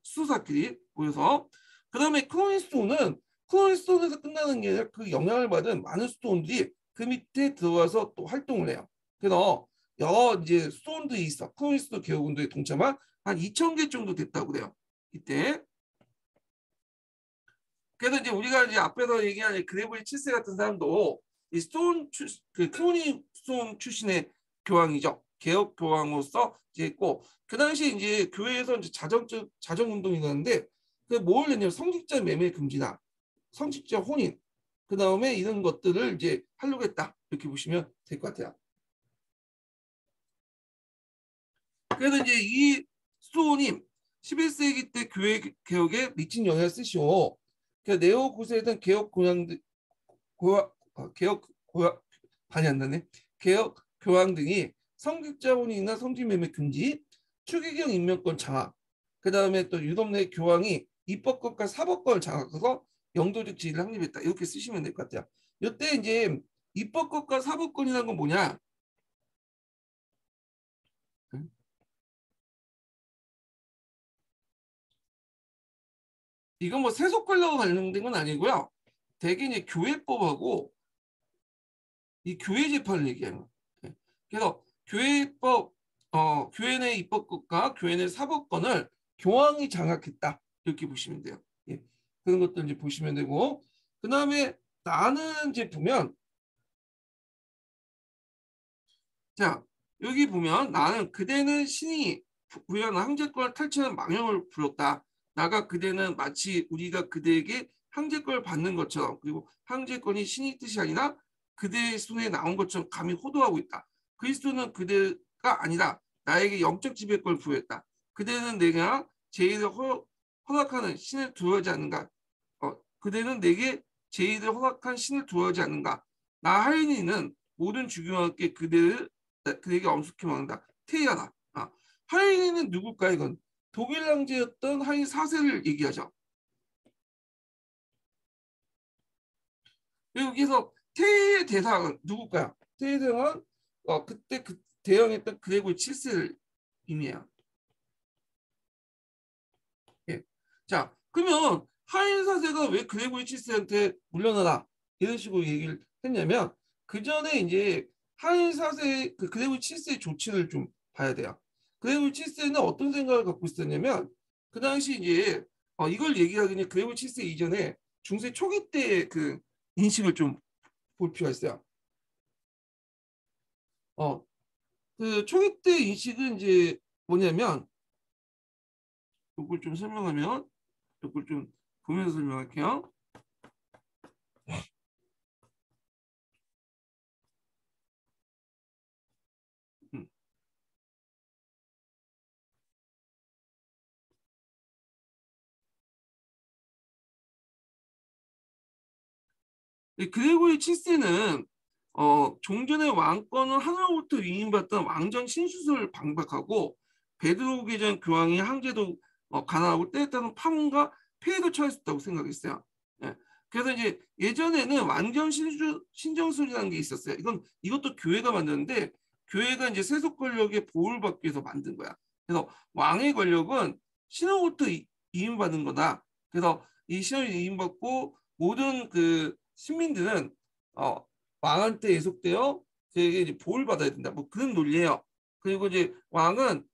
수사끼리 모여서 그 다음에 크로니스톤에서 끝나는 게 아니라 그 영향을 받은 많은 스톤들이 그 밑에 들어가서 또 활동을 해요. 그래서 여러 이제 스톤들이 있어. 크로니스톤 개혁운동에 동참한 한 2,000개 정도 됐다고 그래요. 이때. 그래서 이제 우리가 이제 앞에서 얘기한 그레고리 7세 같은 사람도 이 그 크로니 스톤 출신의 교황이죠. 개혁 교황으로서 이제 있고 그 당시 이제 교회에서 이제 자정 운동이 있었는데 그 뭘 했냐면 성직자 매매 금지나 성직자 혼인 그 다음에 이런 것들을 이제 하려고 했다 이렇게 보시면 될 것 같아요. 그래서 이제 이 스톤이 11세기 때 교회 개혁에 미친 영향을 쓰시오. 그러니까 네오 구세던 개혁 고향들 개혁 고향 반이 안 나네. 개혁 교황 등이 성직자 혼인이나 성직매매 금지, 추기경 임명권 장악, 그 다음에 또 유럽 내 교황이 입법권과 사법권을 장악해서 영도적 지위를 확립했다. 이렇게 쓰시면 될 것 같아요. 이때 이제 입법권과 사법권이라는 건 뭐냐? 이건 뭐 세속관리와 관련된 건 아니고요. 대개 이제 교회법하고 이 교회 재판을 얘기해요. 예. 그래서 교회법, 교회 내 입법권과 교회 내 사법권을 교황이 장악했다 이렇게 보시면 돼요. 예. 그런 것들 이제 보시면 되고, 그 다음에 나는 이제 보면, 자 여기 보면 나는 그대는 신이 부여한 황제권을 탈취하는 망령을 부렸다. 나가 그대는 마치 우리가 그대에게 황제권을 받는 것처럼, 그리고 황제권이 신의 뜻이 아니라 그대의 손에 나온 것처럼 감히 호도하고 있다. 그리스도는 그대가 아니라 나에게 영적 지배권을 부여했다. 그대는 내가 제의를 허락하는 신을 두려워하지 않는가? 그대는 내게 제의를 허락한 신을 두려워하지 않는가? 나 하인이는 모든 주교와 함께 그대에게 엄숙히 먹는다. 태희하다. 하인이는 누굴까? 이건 독일 황제였던 하인 4세를 얘기하죠. 여기서 태희의 대상은 누굴까요? 태희의 대상은 그때 그 대형했던 그레고리 7세를 의미해요. 예. 자, 그러면 하인 4세가 왜 그레고리 7세한테 물러나라 이런 식으로 얘기를 했냐면, 그 전에 이제 하인 4세 그 그레고리 7세의 조치를 좀 봐야 돼요. 그레고리 7세는 어떤 생각을 갖고 있었냐면, 그 당시 이제 이걸 얘기하기 전에 그레고리 7세 이전에 중세 초기 때 그 인식을 좀 볼 필요가 있어요. 그 초기 때 인식은 이제 뭐냐면, 이걸 좀 설명하면, 이걸 좀 보면서 설명할게요. 음. 그레고리 7세는 종전의 왕권을 하늘로부터 위임받던 왕정 신수를 방박하고, 베드로 계전 교황이 황제도 가난하고 때에 따른 파문과 폐해도 처했었다고 생각했어요. 예. 그래서 이제 예전에는 왕정 신정술이라는 게 있었어요. 이것도 교회가 만드는데, 교회가 이제 세속 권력의 보호를 받기 위해서 만든 거야. 그래서 왕의 권력은 신으로부터 위임받은 거다. 그래서 이 신을 위임받고 모든 그 시민들은 왕한테 예속되어 그에게 이제 보호를 받아야 된다. 뭐 그런 논리예요. 그리고 이제 왕은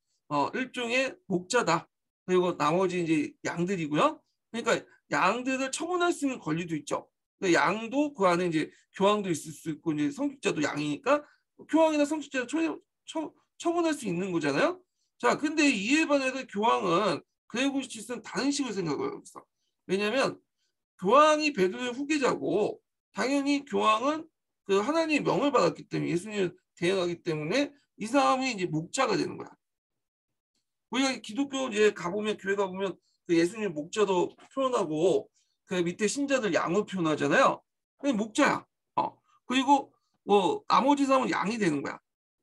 일종의 목자다. 그리고 나머지 이제 양들이고요. 그러니까 양들을 처분할 수 있는 권리도 있죠. 그러니까 양도 그 안에 이제 교황도 있을 수 있고, 이제 성직자도 양이니까 교황이나 성직자를 처분할 수 있는 거잖아요. 자, 근데 이에 반해서 교황은 그레고리 7세는 다른 식으로 생각을 했어. 왜냐하면 교황이 베드로의 후계자고, 당연히 교황은 그 하나님의 명을 받았기 때문에, 예수님을 대행하기 때문에 이 사람이 이제 목자가 되는 거야. 우리가 기독교 이제 가보면, 교회 가보면 그 예수님 목자도 표현하고, 그 밑에 신자들 양을 표현하잖아요. 그냥 목자야. 그리고 뭐 나머지 사람은 양이 되는 거야.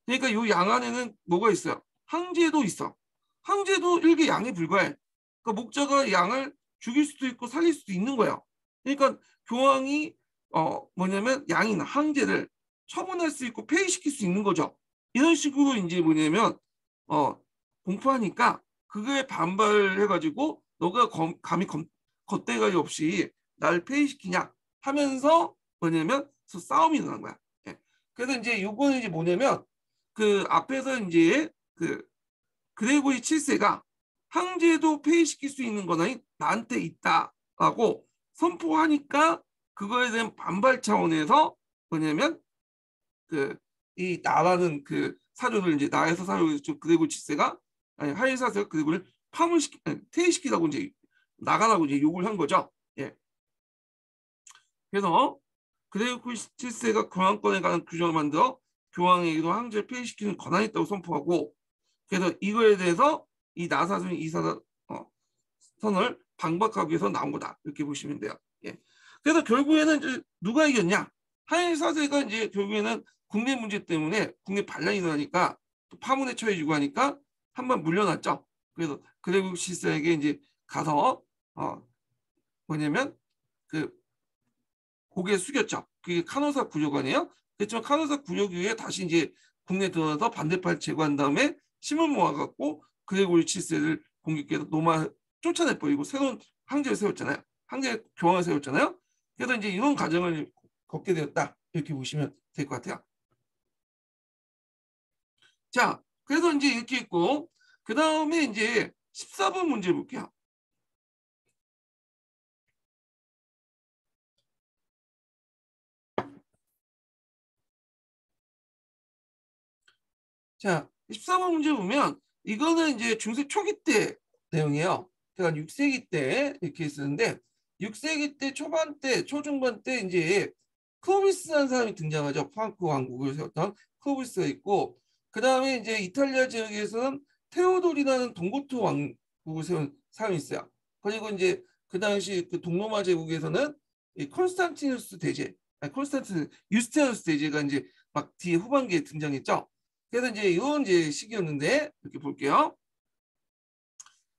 그러니까 이 양 안에는 뭐가 있어요? 황제도 있어. 황제도 일개 양에 불과해. 그러니까 목자가 양을 죽일 수도 있고 살릴 수도 있는 거예요. 그러니까 교황이 뭐냐면 양이나 황제를 처분할 수 있고 폐위시킬 수 있는 거죠. 이런 식으로 이제 뭐냐면 공포하니까 그거에 반발해가지고, 너가 감히 겉대가리 없이 날 폐위시키냐 하면서 뭐냐면 싸움이 일어난 거야. 예. 그래서 이제 요거는 이제 뭐냐면, 그 앞에서 이제 그 그레고리 7세가 황제도 폐위시킬 수 있는 권한이 나한테 있다라고 선포하니까, 그거에 대한 반발 차원에서 뭐냐면 그 이 나라는 그 사조를 이제 나에서 사조를 그레고리 7세가, 아니 하일사세가 그레고리를 퇴위시키라고 이제 나가라고 이제 요구를 한 거죠. 예. 그래서 그레고리 7세가 교황권에 관한 규정을 만들어 교황에게도 황제를 폐위시키는 권한이 있다고 선포하고, 그래서 이거에 대해서 이 나사순 이사선을 방박하기 위해서 나온 거다 이렇게 보시면 돼요. 예. 그래서 결국에는 이제 누가 이겼냐? 하일 4세가 이제 결국에는 국내 문제 때문에 국내 반란이 일어나니까 또 파문에 처해지고 하니까 한번 물려놨죠. 그래서 그레고리 7세에게 이제 가서 뭐냐면 그 고개 숙였죠. 그게 카노사 구역아니에요. 그렇지만 카노사 구역 이후에 다시 이제 국내 들어와서 반대파를 제거한 다음에 힘을 모아갖고 그레고리 7세를 공격해서 쫓아내버리고 새로운 황제를 세웠잖아요. 황제 교황을 세웠잖아요. 그래서 이제 이런 과정을 겪게 되었다. 이렇게 보시면 될 것 같아요. 자, 그래서 이제 이렇게 있고, 그 다음에 이제 14번 문제 볼게요. 자, 14번 문제 보면, 이거는 이제 중세 초기 때 내용이에요. 그러니까 6세기 때 이렇게 있었는데, 6세기 때 초반 때, 초중반 때 이제 클로비스라는 사람이 등장하죠. 프랑크 왕국을 세웠던 클로비스가 있고, 그 다음에 이제 이탈리아 지역에서는 테오돌이라는 동고트 왕국을 세운 사람이 있어요. 그리고 이제 그 당시 그 동로마 제국에서는 이 콘스탄티누스 대제, 아니 콘스탄티누스 유스티아누스 대제가 이제 막 뒤에 후반기에 등장했죠. 그래서 이제 이런 이제 시기였는데 이렇게 볼게요.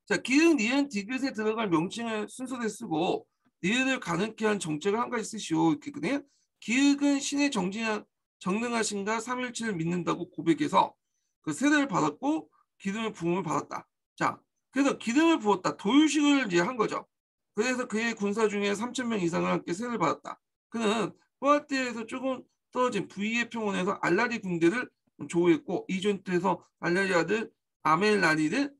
자, 기흥, 니은, 디귿에 들어갈 명칭을 순서대로 쓰고 니은을 가능케 한 정책을 한 가지 쓰시오. 이렇게 그네요. 기흥은 신의 정능하신가 삼일체를 믿는다고 고백해서 그 세례를 받았고 기름을 부음을 받았다. 자, 그래서 기름을 부었다. 도유식을 이제 한 거죠. 그래서 그의 군사 중에 3천 명 이상을 함께 세례를 받았다. 그는 포아티에서 조금 떨어진 부이의 평원에서 알라리 군대를 조우했고 이 전투에서 알라리 아들 아멜라리를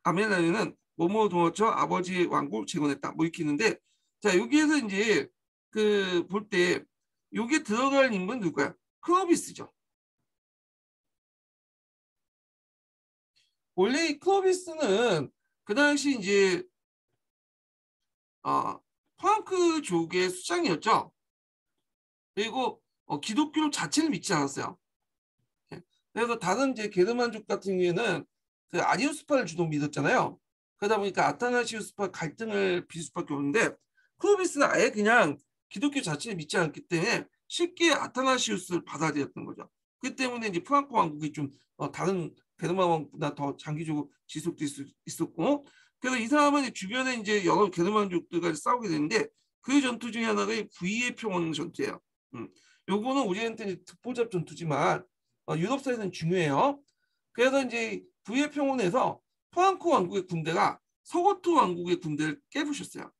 아멜라니는 모모 도어쳐 아버지의 왕국을 재건했다. 뭐 이렇게 있는데 자 여기에서 이제 그 볼 때 여기에 들어갈 인물은 누구야? 클로비스죠. 원래 이 클로비스는 그 당시 이제 프랑크족의 수장이었죠. 그리고 기독교 자체를 믿지 않았어요. 그래서 다른 이제 게르만족 같은 경우에는 그 아리우스파를 주로 믿었잖아요. 그러다 보니까 아타나시우스파 갈등을 빚을 수밖에 없는데 클로비스는 아예 그냥 기독교 자체를 믿지 않기 때문에 쉽게 아타나시우스를 받아들였던 거죠. 그 때문에 이제 프랑크 왕국이 좀 다른 게르만 왕국보다 더 장기적으로 지속될 수 있었고 그래서 이 사람은 주변에 이제 여러 게르만족들과 싸우게 되는데 그 전투 중에 하나가 V의 평원 전투예요. 요거는 우리한테 특보잡 전투지만 유럽사에서는 중요해요. 그래서 이제 V의 평원에서 프랑크 왕국의 군대가 서고트 왕국의 군대를 깨부셨어요.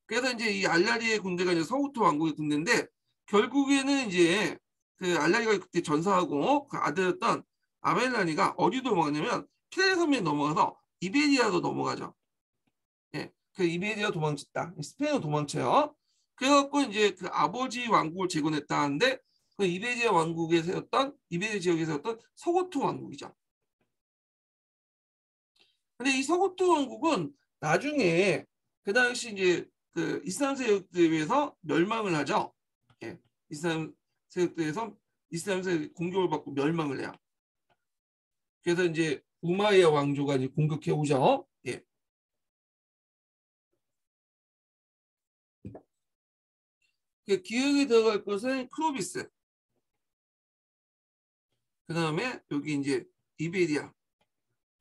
그래서 이제 이 알라리의 군대가 이제 서고트 왕국의 군대인데 결국에는 이제 그 알라리가 그때 전사하고 그 아들이었던 아멜라니가 어디로 넘어가냐면 피레네 섬에 넘어가서 이베리아로 넘어가죠. 예, 그 이베리아 도망쳤다. 스페인으로 도망쳐요. 그래갖고 이제 그 아버지 왕국을 재건했다는데 그 이베리아 왕국에 세웠던 이베리아 지역에 세웠던 서고트 왕국이죠. 근데 이 서고트 왕국은 나중에 그 당시 이제 그 이슬람 세력들에 의해서 멸망을 하죠. 예, 이슬람 세력들에서 이슬람 세력 공격을 받고 멸망을 해요. 그래서 이제 우마이야 왕조가 이제 공격해 오죠. 예. 그 기억에 들어갈 것은 클로비스. 그 다음에 여기 이제 이베리아,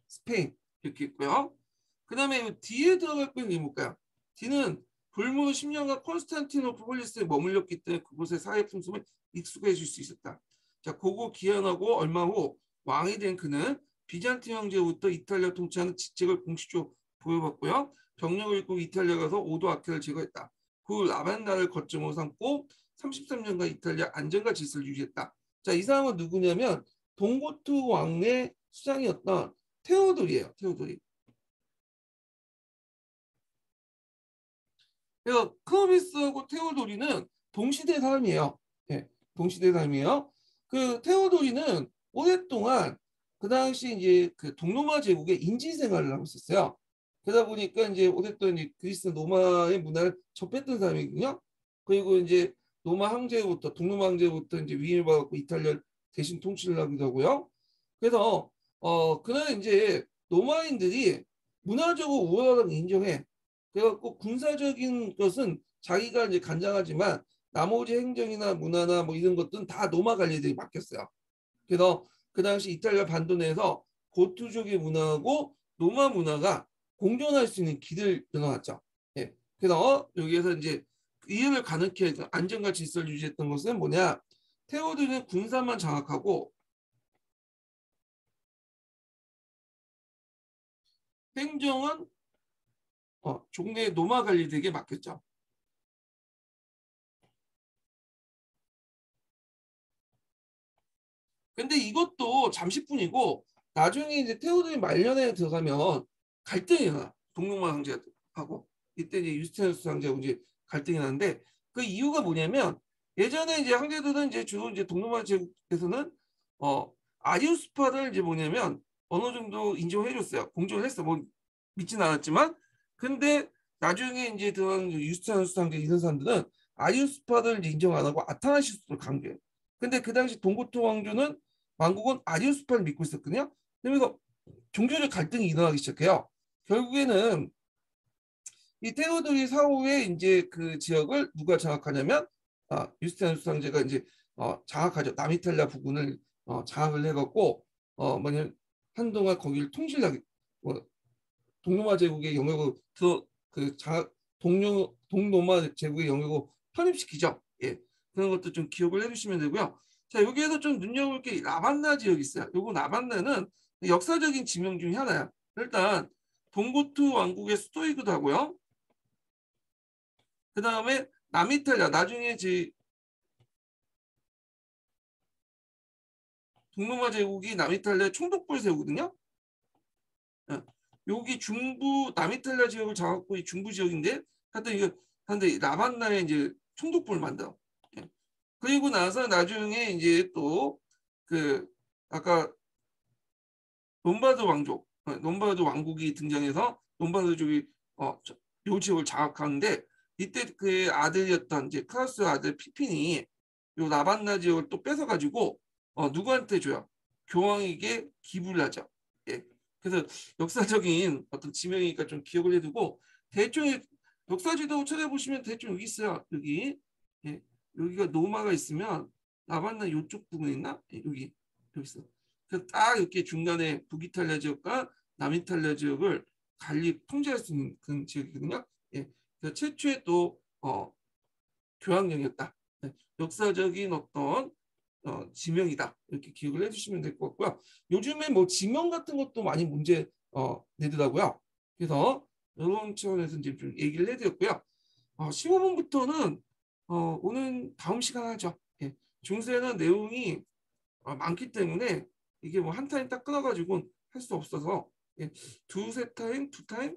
스페인 이렇게 있고요. 그 다음에 D에 들어갈 건 이게 뭘까요? D는 불무 10년간 콘스탄티노폴리스에 머물렀기 때문에 그곳의 사회 풍습을 익숙해질 수 있었다. 자, 고고 기한하고 얼마 후 왕이 된 그는 비잔틴 형제부터 이탈리아 통치하는 직책을 공식적으로 보여봤고요. 병력을 잃고 이탈리아 가서 오도 아케를 제거했다. 그 라반다를 거점으로 삼고 33년간 이탈리아 안정과 질서를 유지했다. 자, 이 사람은 누구냐면 동고트 왕의 수장이었던 테오돌이에요. 테오돌이. 그래서 클로비스하고 테오도리는 동시대 사람이에요. 네, 동시대 사람이에요. 그 테오도리는 오랫동안 그 당시 이제 그 동로마 제국의 인지 생활을 하고 있었어요. 그러다 보니까 이제 오랫동안 이제 그리스 로마의 문화를 접했던 사람이거든요. 그리고 이제 로마 황제부터 동로마 황제부터 이제 위임을 받았고 이탈리아를 대신 통치를 하기도 하고요. 그래서 그는 이제 로마인들이 문화적으로 우월하다고 인정해. 그래갖고 군사적인 것은 자기가 이제 간장하지만 나머지 행정이나 문화나 뭐 이런 것들은 다 로마 관리들이 맡겼어요. 그래서 그 당시 이탈리아 반도 내에서 고투족의 문화하고 로마 문화가 공존할 수 있는 길을 열어놨죠. 예. 그래서 여기에서 이제 이해를 가능케 해서 안정과 질서를 유지했던 것은 뭐냐? 테오드는 군사만 장악하고 행정은 종래 노마 관리되게 맡겼죠. 근데 이것도 잠시뿐이고 나중에 이제 테오도리 말년에 들어가면 갈등이 나. 동로마 황제하고 이때 이제 유스티누스 황제하고 이제 갈등이 나는데 그 이유가 뭐냐면 예전에 이제 황제들은 이제 주로 이제 동로마 제국에서는 아리우스파를 이제 뭐냐면 어느 정도 인정해 줬어요. 공정을 했어. 뭐 믿진 않았지만 근데 나중에 이제 들어간 유스티누스 황제 이런 사람들은 아리우스파를 이제 인정 안 하고 아타나시스를 강조해. 근데 그 당시 동고토 왕조는 왕국은 아리우스파를 믿고 있었거든요. 그래서 종교적 갈등이 일어나기 시작해요. 결국에는 이 테오도리 사후에 이제 그 지역을 누가 장악하냐면 유스티누스 황제가 이제 장악하죠. 남이탈리아 부근을 장악을 해갖고 뭐냐면 한동안 거기를 통일하게 뭐, 동로마 제국의 영역으로 그 장악 동로마 제국의 영역으로 편입시키죠. 예, 그런 것도 좀 기억을 해주시면 되고요. 자, 여기에서 좀 눈여볼 게 라반나 지역이 있어요. 요거 라반나는 역사적인 지명 중에 하나야. 일단 동고트 왕국의 수도이기도 하고요. 그 다음에 남이탈리아 나중에 동로마 제국이 남이탈리아 총독부를 세우거든요. 예. 여기 중부 남이탈리아 지역을 장악하고 이 중부 지역인데 하여튼 이거 한데 라반나에 이제 총독부를 만들어. 예. 그리고 나서 나중에 이제 또 그 아까 롬바르드 왕족, 롬바르드 왕국이 등장해서 롬바르드족이 요 지역을 장악하는데 이때 그 아들이었던 이제 크라우스 아들 피핀이 요 라반나 지역을 또 뺏어가지고 누구한테 줘요? 교황에게 기부를 하죠. 예. 그래서 역사적인 어떤 지명이니까 좀 기억을 해두고 대충 역사지도 찾아보시면 대충 여기 있어요. 여기 예. 여기가 노마가 있으면 라반나 요쪽 부분에 있나? 예. 여기 있어. 그래서 딱 이렇게 중간에 북이탈리아 지역과 남이탈리아 지역을 통제할 수 있는 그런 지역이거든요. 예. 그래서 최초의 또 교황령이었다. 네. 역사적인 어떤 지명이다. 이렇게 기억을 해주시면 될 것 같고요. 요즘에 뭐 지명 같은 것도 많이 문제 내더라고요. 그래서 이런 차원에서 이제 좀 얘기를 해드렸고요. 15분부터는 오늘 다음 시간 하죠. 예. 중세는 내용이 많기 때문에 이게 뭐 한 타임 딱 끊어가지고 할 수 없어서 예. 두세 타임, 두 타임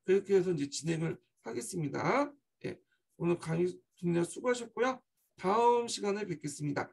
그렇게 해서 이제 진행을 하겠습니다. 예. 오늘 강의 진행 수고하셨고요. 다음 시간에 뵙겠습니다.